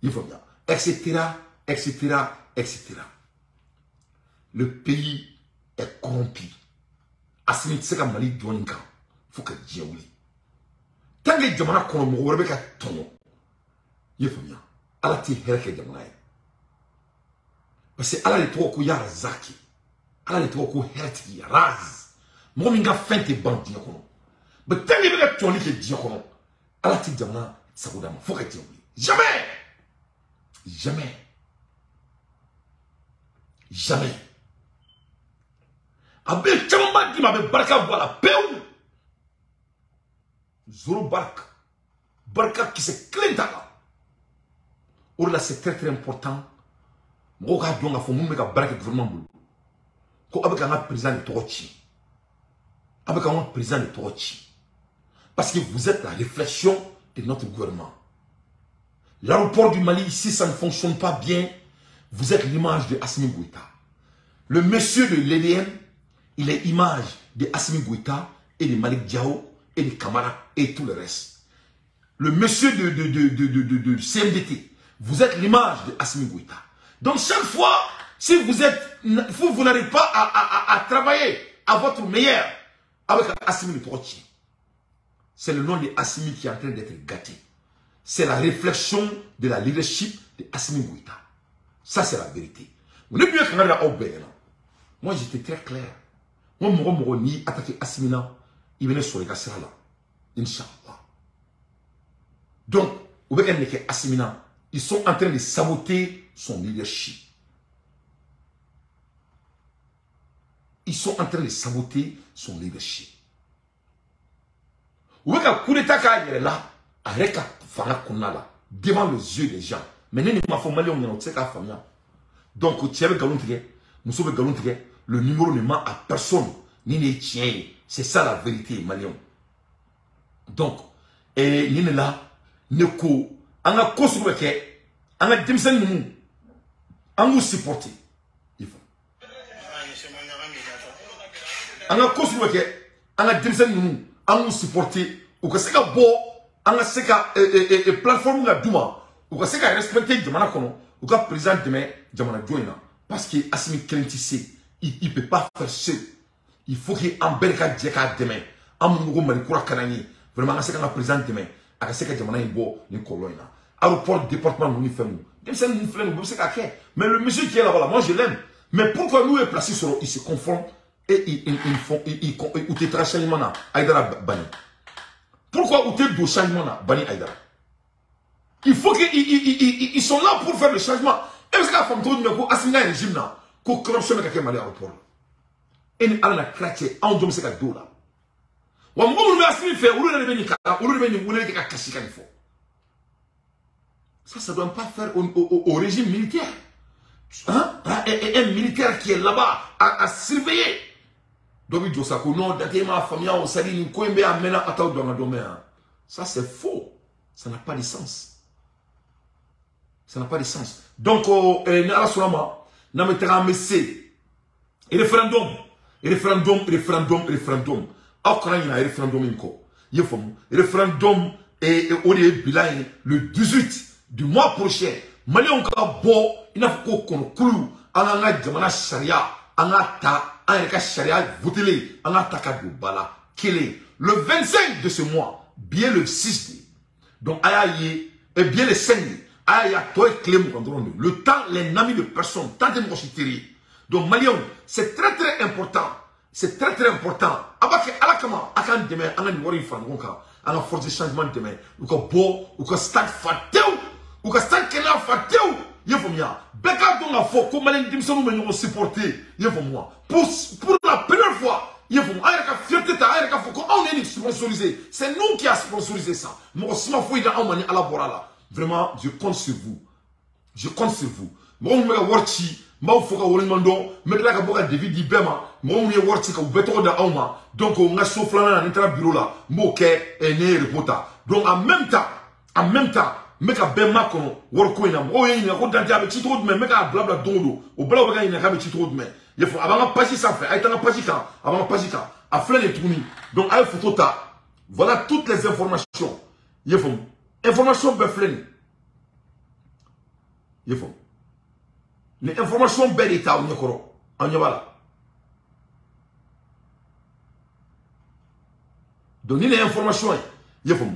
Il faut bien. Etc. Le pays est corrompu. Asmi tseka mali doninka. Faut que Dieu oui. Tant que Jamana kono mo werbe ka tono. Yefamia. Ala ti herke Jamana. Parce que ala le to ko ya zaki. Ala le to ko herti raz. Mo minga fente bandi kono. But tant que be toni ke Dieu kono. Ala ti Jamana sakudama. Faut que Dieu oui. Jamais. Abe chamba di ma be barka voilà peu. Zoro barka qui se clinta. Or là c'est très important. Mo ga donga fo mun me ka barka gouvernement bulu. Ko abe ka président de Tochi. Abe ka président de Tochi. Parce que vous êtes la réflexion de notre gouvernement. L'aéroport du Mali ici ça ne fonctionne pas bien. Vous êtes l'image de Assimi Goïta. Le monsieur de l'EDM, il est image de Assimi Goïta et de Malik Diao et de Kamara et tout le reste. Le monsieur de CMDT, vous êtes l'image de Assimi Goïta. Donc chaque fois, si vous n'arrivez pas à travailler à votre meilleur avec Assimi Goïta, c'est le nom de Assimi qui est en train d'être gâté. C'est la réflexion de la leadership de Assimi Goïta. Ça c'est la vérité. Vous n'êtes bien quand moi j'étais très clair. Moi, je ni attaqué Assimina, il venait sur les gars là. Inch'Allah. Donc, au Bénin de Assimina, ils sont en train de saboter son leadership. Ils sont en train de saboter son leadership. Au Bénin, coup d'état qui est là, avec la devant les yeux des gens. Mais nous, ma famille, on est en famille. Donc, tu avais le numéro ne ment à personne. Ni ne tient. C'est ça la vérité, malien. Donc, et ni là, ne ko, on a construit, on a dimsen nous, on nous supporter. Il faut. On a construit, on a dimsen nous, on nous supporter. Ou que c'est que bon, on a c'est que plateforme la douma. Ou que c'est que respecter Jamana kono, ou que président demain Jamana joina. Parce que Assimi Kelentissé, il ne peut pas faire seul. Il faut qu'il y ait un bel cas demain. Amungo Malikoura Kanani. Vraiment, c'est un président demain. À ce que Jamana est beau, les colonnes. Aéroport, département, nous fait nous. Mais le monsieur qui est là-bas, moi je l'aime. Mais pourquoi nous est placé sur il se conforme et ils font, ou t'es très changement là, Aïdara Bani. Pourquoi ou t'es beau changement là, Bani Aïdara? Il faut qu'ils sont là pour faire le changement. Et parce que la femme trop de me assigner un régime là, qu'on corruption avec quelqu'un à l'aéroport. Et nous allons la craquer, on doit me faire dos là. Ou on me assigner faire, ou le béni kaka, ou le béni ou le kaka caché qu'il faut. Ça doit pas faire au régime militaire. Hein? Un militaire qui est là-bas à surveiller. Donc il dit ça que non, ma famille, on s'est dit, ça c'est faux. Ça n'a pas de sens. Ça n'a pas de sens. Donc, na mettra un messé. Et référendum. Au Coran, il y a un référendum. Référendum et le 18 du mois prochain. Mali on ka bo ina ko kono kulu anga jamana sharia anga ta anga sharia votele anga ta ka do bala kele le 25 de ce mois bien le 6 donc ayaye et bien le 5 aya toi clé le temps les amis de personnes tant de mochiteri donc Malion c'est très important abake alakama akan demain anga ni wori fan gonka anga force de changement demain ou ko bo ou ko start fatou ou que ça qu'elle a fait, il faut mieux. Beka dont la foi, comme elle dit, nous nous supporter, il faut moi. Pour la première fois, il faut moi. Aïe, fierté, aïe, on est sponsorisé. C'est nous qui a sponsorisé ça. Moi, si ma foi est en mani à la borala, vraiment, je compte sur vous. Moi, on me worchi, moi, faut que vous le demandez, mais là, quand vous avez David Ibema, moi, on me worchi, quand vous béton de Auma, donc on a soufflé dans l'intérieur bureau là, moi, qui est né reporter. Donc, en même temps, meka bema kono worko ina o yina ko dante abe titro de meka blabla dondo o bla o ina ka be titro de il faut avant pasi ça fait aitanga pasi ka avant pasi ka a fleur de tourni donc ay photo ta voilà toutes les informations il faut information be fleur il faut les informations be d'état on yokoro on yobala donc les informations il faut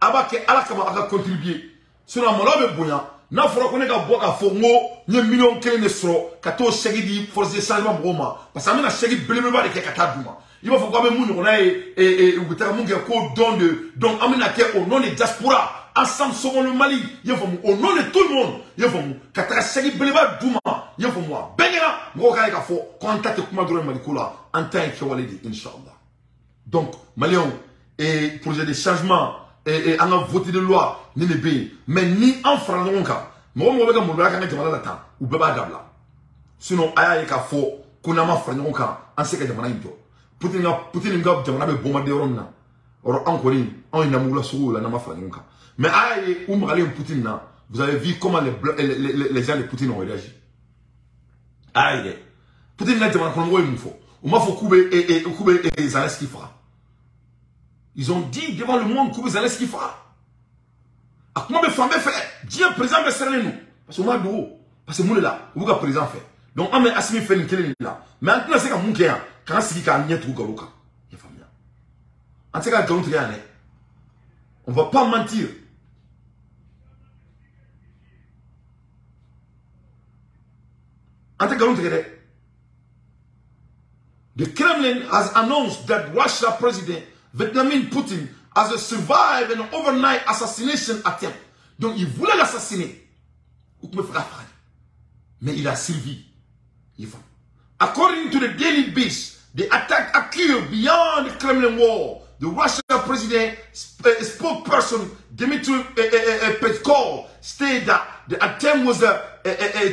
abake alakama aka contribuer sinon mon homme est bouillant n'a pas qu'on est qu'à boire à fongo ni millions qui ne sont qu'à tout chèque di force de changement broma parce que amena chèque bleu de kata duma il va faut quand même on a et ou t'as mon gars don de donc amena que au nom de diaspora ensemble sur le Mali il faut au nom de tout le monde il faut kata chèque bleu duma il faut moi benera mo ka ka faut contact kuma do Mali kula en tant que walidi inchallah donc Malion et projet de changement et on a voté de loi ni les pays mais ni en France moi moi beka mulaka nga jamana la temps ou beba dabla sinon aya ka fo kuna ma France en seka jamana into Putin nga jamana be bombarder ronna or encore on ina mula sou la na ma France mais aya ou m'aller Putin na vous avez vu comment les gens de Poutine ont réagi aya Poutine na jamana kono ngoy mfo ou ma fo kube et Zelensky fera. Ils ont dit devant le monde que vous allez ce qu'il fera. À comment me faire Dieu présent me serrer nous. Parce que moi d'où parce que moi là, vous avez présent fait. Donc on m'a assimilé fait une télé là. Mais maintenant c'est comme mon cœur quand c'est qui a nié tout galoka. Il faut bien. En tout cas galon rien. On va pas mentir. En tout cas galon rien. The Kremlin has announced that Russia president Vladimir Poutine has survived an overnight assassination attempt. Donc il voulait l'assassiner. Mais il a survécu. According to the Daily Beast, the attack occurred beyond the Kremlin wall. The Russian president spokesperson Dmitry Peskov stated that the attempt was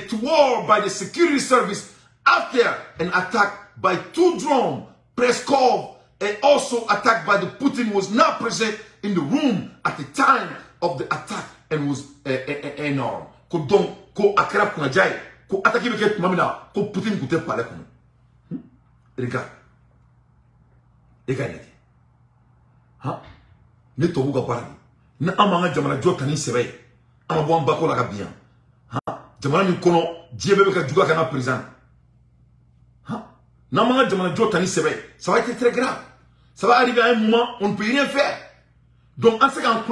thwarted by the security service after an attack by 2 drones. Peskov and also attacked by the Putin was not present in the room at the time of the attack and was enormous. Ko donc ko akrab ko jay ko attaquer beke mamina ko Putin ko te parler ko. Regarde. Ha? Ne to buga parli. Na amanga jamana jotani sebe. Ama bo mbako la ka bien. Ha? Jamana ni kono diebe beka juga kana président. Ha? Na amanga jamana jotani sebe. Ça va être très grave. Ça va arriver à un moment, on ne peut rien faire. Donc, en ce cas,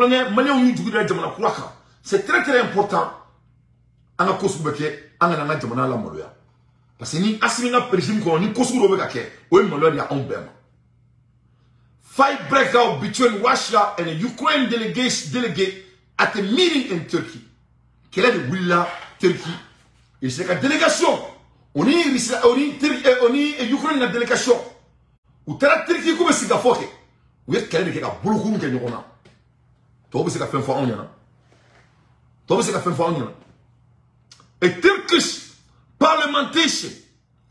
c'est très important. On a Parce que ni Assimina régime qu'on ni Kosovo Bekake, ou Molodia on Bema. Fight break out between Russia and the Ukraine delegate at a meeting in Turkey. Quelle est le Willa Turquie? Et c'est la délégation. On est Ukraine la délégation. Ou t'as la Turquie comme c'est la foque. Ou est-ce qu'elle est la boulot que nous avons? Toi, c'est la fin fois on y a. Toi, c'est la fin fois on y a. A Turkish parliamentation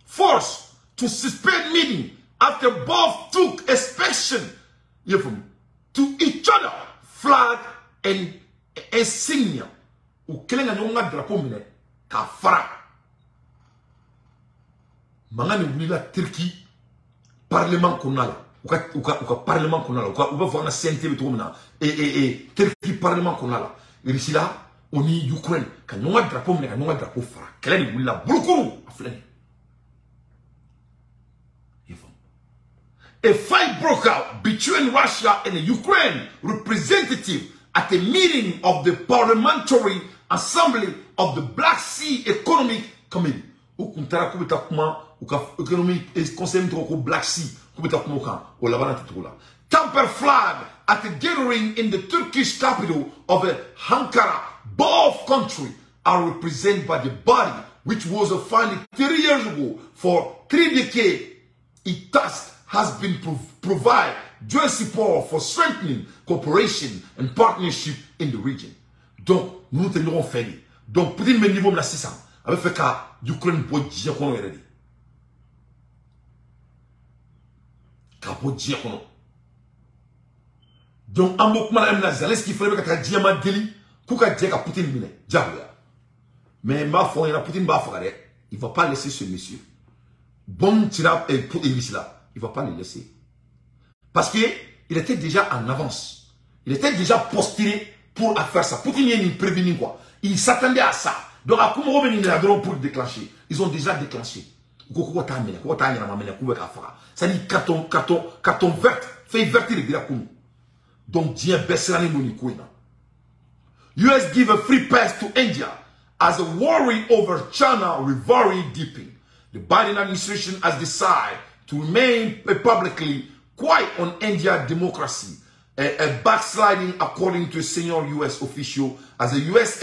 forced to suspend meeting after both took inspection to each other, flag and insignia. Ou quel est le drapeau mine? Kafara. Mangane wuli la Turquie parlement qu'on a là. Ou parlement qu'on a là. Ou va voir la CNT tout maintenant. Et Turquie parlement qu'on a là. Et ici là, on est Ukraine. Quand on a drapeau mine, on a drapeau fara. Quel est le wuli la beaucoup à flâner. A fight broke out between Russia and the Ukraine representative at a meeting of the Parliamentary Assembly of the Black Sea Economic Committee. Ou kuntara kubita kuma economic conseil ko Black Sea kubita kuma kan o labana titula. Temper flag at a gathering in the Turkish capital of Ankara. Both countries are represented by the body which was founded 30 years ago. For 3 decades, it tasked has been provide joint support for strengthening cooperation and partnership in the region. Donc, nous tenons fait. Donc, pour dire le niveau de la 600, avec fait qu'à Ukraine pour dire qu'on est ready. Qu'à pour dire qu'on est. Donc, en beaucoup de temps, Zelensky ferait que tu as dit Deli, pourquoi dire qu'à Poutine mine, diable. Mais ma foi, il y a Poutine va faire, il ne va pas laisser ce monsieur. Bon tirage pour Élis là. Il ne va pas le laisser. Parce qu'il était déjà en avance. Il était déjà postulé pour faire ça. Poutine il prévenir quoi. Il s'attendait à ça. Donc à comment revenir là pour déclencher. Ils ont déjà déclenché. Ça dit carton vert. Fait vertir les gars. Donc Dieu baisse l'année nous US give a free pass to India as a worry over China rivalry deepening. The Biden administration has decided to remain publicly quiet on India democracy, a backsliding according to a senior U.S. official as the U.S.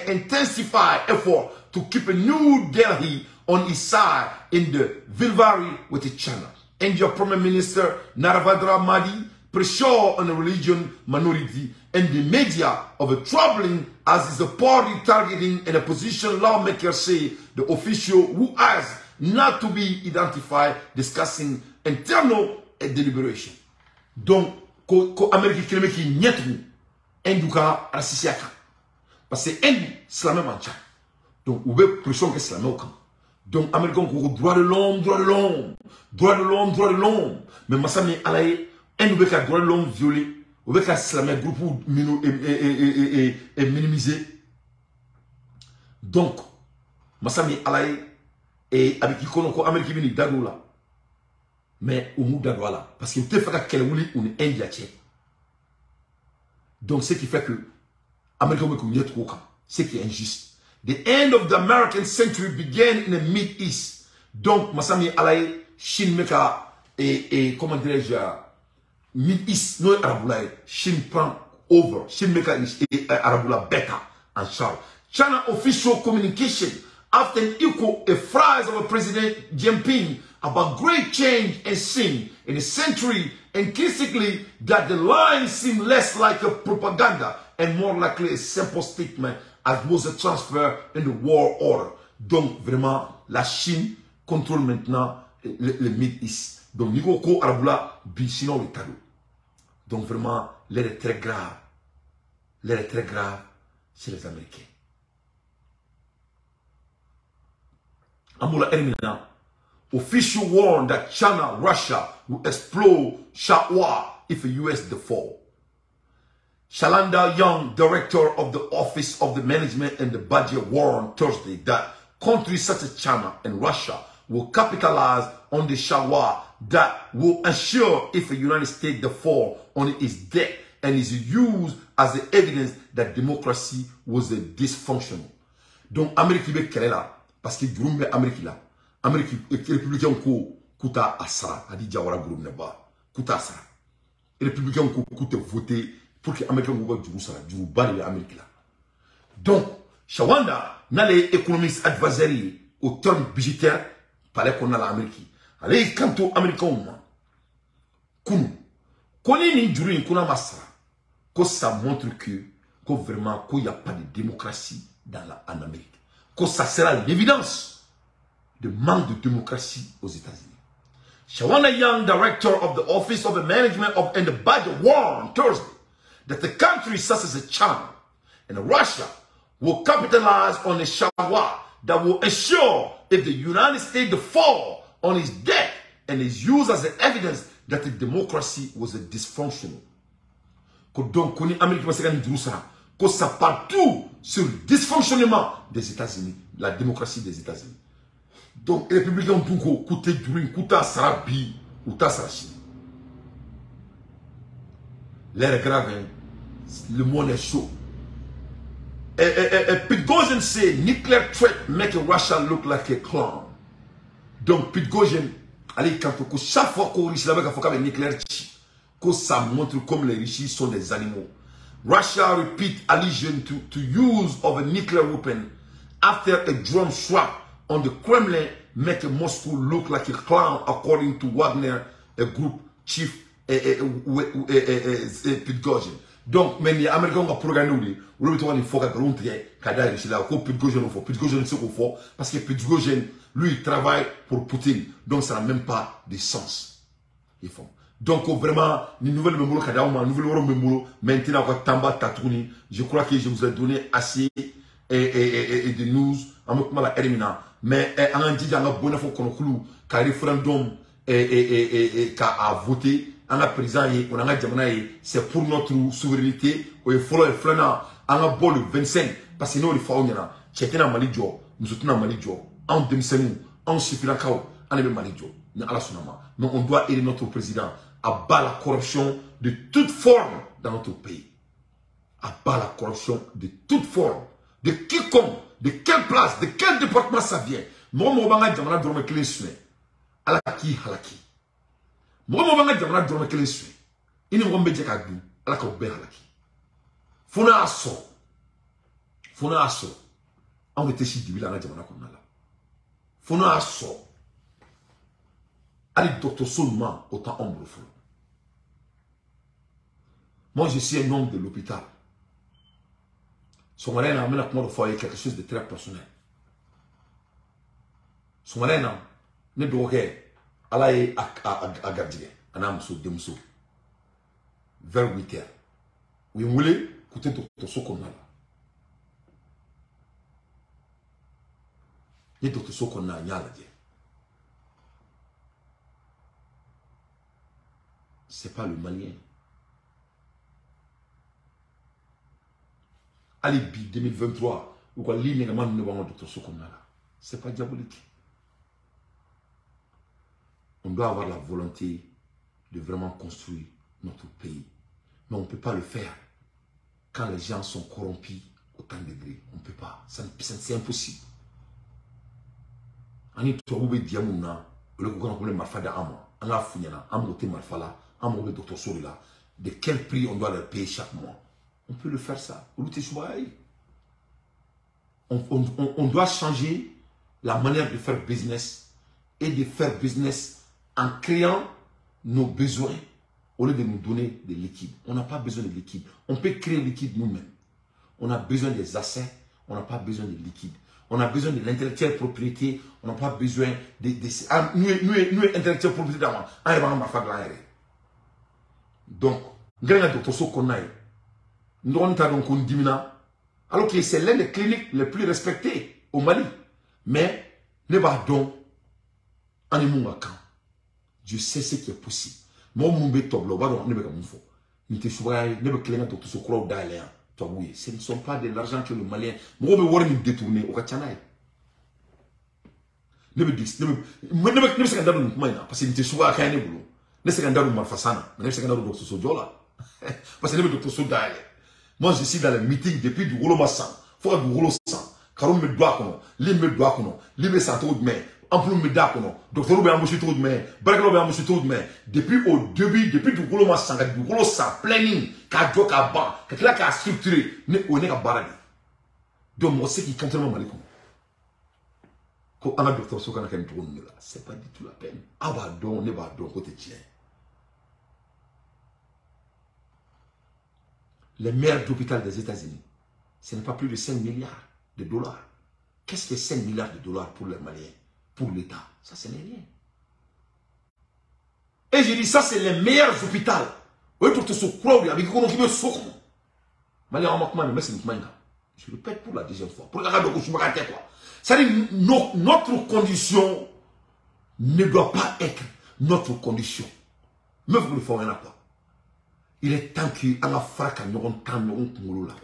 intensified effort to keep a New Delhi on its side in the rivalry with China. India Prime Minister Narendra Modi pressure on the religion minority and the media of a troubling as is the party targeting an opposition lawmaker say the official who has not to be identified discussing internal deliberation. Donc, ko Amérique qui qui nyetu enduka rasisiaka. Parce que endu c'est la même en Tchad. Donc, ou be pression que c'est la même au camp. Donc, Américain ko droit de l'homme, droit de l'homme, droit de l'homme, droit de l'homme. Mais masami alaye endu be ka droit de l'homme violé, ou be ka c'est la même groupe minimisé. Donc, masami alaye et avec qui qu'on a Amérique vini d'adou là. Mais au mou d'adou là. Parce qu'il te fait qu'elle voulait une India tchè. Donc ce qui fait que Amérique veut qu'on y ait trop quand. Ce qui est injuste. The end of the American century began in the Mid-East. Donc, Massami Alaye, Chine meka et comment dirais-je, Mid-East, non Araboulaye, Chine prend over. Chine meka et Araboula beta en charge. China official communication after an equal a phrase of President Xi Jinping about great change and sin in a century, increasingly that the line seemed less like a propaganda and more likely a simple statement as was a transfer in the war order. Donc vraiment, la Chine contrôle maintenant le Mid-East. Donc Nico Ko Araboula, sinon le tableau. Donc vraiment, l'air est très grave. L'air est très grave chez les Américains. Amula Ermina, official warned that China, Russia will explode Shahwa if the US default. Shalanda Young, director of the Office of the Management and the Budget, warned Thursday that countries such as China and Russia will capitalize on the Shahwa that will ensure if the United States default on its debt and is used as the evidence that democracy was dysfunctional. Donc, Amérique est là. Parce que Amérique là, Amérique républicain ko kuta asara adi jawara groupe ne ba kuta asara républicain ko kuta voter pour que américain ko ba juru sara juru bari l'Amérique là. Donc Shawanda n'a les économistes advisory au terme budgétaire palais qu'on a l'Amérique. Allez quant aux américains kunu koni ni juru kuna masara que ça montre que vraiment qu'il n'y a pas de démocratie en Amérique. Que ça sera l'évidence de manque de démocratie aux États-Unis. Shawana Young, director of the Office of the Management of and the Budget, warned on Thursday that the country such as China and Russia will capitalize on a shawa that will ensure if the United States fall on its debt and is used as evidence that the democracy was dysfunctional. Donc, on est Amérique que ça partout sur le dysfonctionnement des États-Unis, la démocratie des États-Unis. Donc, les républicains ont tout coûté du Kouta Sarabi ou Tassarachi. L'air est grave, hein? Le monde est chaud. Prigozhin say nuclear threat make Russia look like a clown. Donc, Prigozhin, allez, quand chaque fois qu'on réussit avec un nucléaire, que ça montre comme les riches sont des animaux. Russia repeat allusion to use of a nuclear weapon after a drone strike on the Kremlin make Moscow look like a clown, according to Wagner, a group chief Prigozhin. Donc, mais les Américains ont programmé, il faut que Prigozhin c'est fort parce que Prigozhin, lui, il travaille pour Poutine. Donc, ça n'a même pas de sens. Ils font. Donc, vraiment, une nouvelle mémoire, maintenant, Tamba Tatouni, je crois que je vous ai donné assez de news, mais en dit qu'il y a un bon effort qu'on a référendum a voté, on a président, on a c'est pour notre souveraineté, on a beau le 25, parce que nous, les femmes, c'était un Malijo, nous sommes un Malijo, en 2005, en Sifilakao, on est Malijo, mais on doit aider notre président à battre la corruption de toute forme dans notre pays. À battre la corruption de toute forme. De quiconque, de quelle place, de quel département ça vient. Moi, je vais vous dire que je suis halaki. Moi, je vais vous dire que je suis. Il ne va pas dire que je suis halaki. Fona asso. On était ici du village. Fona asso. Allez, docteur Solman, autant ombre flou. Moi, je suis un homme de l'hôpital. Son mari a amené à foyer quelque chose de très personnel. Son mari a ne drogué à la gardien. Un âme sous demso. Vers 8 heures. Oui, vous voulez écouter docteur Sokona là. Et docteur Sokona a nyala dit. C'est pas le Malien. Alibi 2023, ou quoi, l'île n'est pas docteur Sokona là. C'est pas diabolique. On doit avoir la volonté de vraiment construire notre pays. Mais on ne peut pas le faire quand les gens sont corrompus autant de degrés. On ne peut pas. C'est impossible. On est trop oubli diamouna, le gouvernement marfa d'ama, on a fouillé là, on a monté marfa là, on a monté docteur Soli là. De quel prix on doit leur payer chaque mois? On peut le faire ça. On doit changer la manière de faire business et de faire business en créant nos besoins au lieu de nous donner des liquides. On n'a pas besoin de liquides. On peut créer des liquides nous-mêmes. On a besoin des assets, on n'a pas besoin de liquides. On a besoin de l'intellectuelle propriété, on n'a pas besoin de... Nous, intellectuelle propriété, donc, docteur Sokonaï, nous avons dimina, alors que c'est l'un des cliniques les plus respectées au Mali. Mais, ne va donc, en émouakan. Je sais ce qui est possible. Moi, je suis tombé, je ne sais pas, ce ne sont pas de l'argent que le Malien. Moi, je vais me détourner au Kachanaï. Ne me dis, parce que je suis souvent à Kainebulu. Ne sais pas Marfasana, mais ne sais pas docteur Sojola. Parce que le docteur Sodaï. Moi, je suis dans le meeting depuis du rouleau massan. Faut du rouleau sang. Car on me doit qu'on, l'île me doit qu'on, l'île me santo de main. emploi médaille, docteur a embauché tout de même, Breglo a embauché tout de même. Depuis au début, depuis du goulo masanga, du goulo sa planning, ka jo ka ban, ka kila ka structuré, ne on est ka baradi. Donc moi c'est qui quand même mal ko anga docteur Sokana ken tout là, c'est pas du tout la peine. Abadon, ne va donc côté tien. Les maires d'hôpital des États-Unis, ce n'est pas plus de 5 milliards de dollars. Qu'est-ce que 5 milliards de dollars pour les Maliens, pour l'État? Ça, ce n'est rien. Et je dis, ça, c'est les meilleurs hôpitaux. Oui, pour te secourir, avec qui me secourir. Je répète pour la deuxième fois. Pour c'est-à-dire, notre condition ne doit pas être notre condition. Mais vous le faites quoi? Il est temps qu'il y ait un fracas, nous avons tant de là.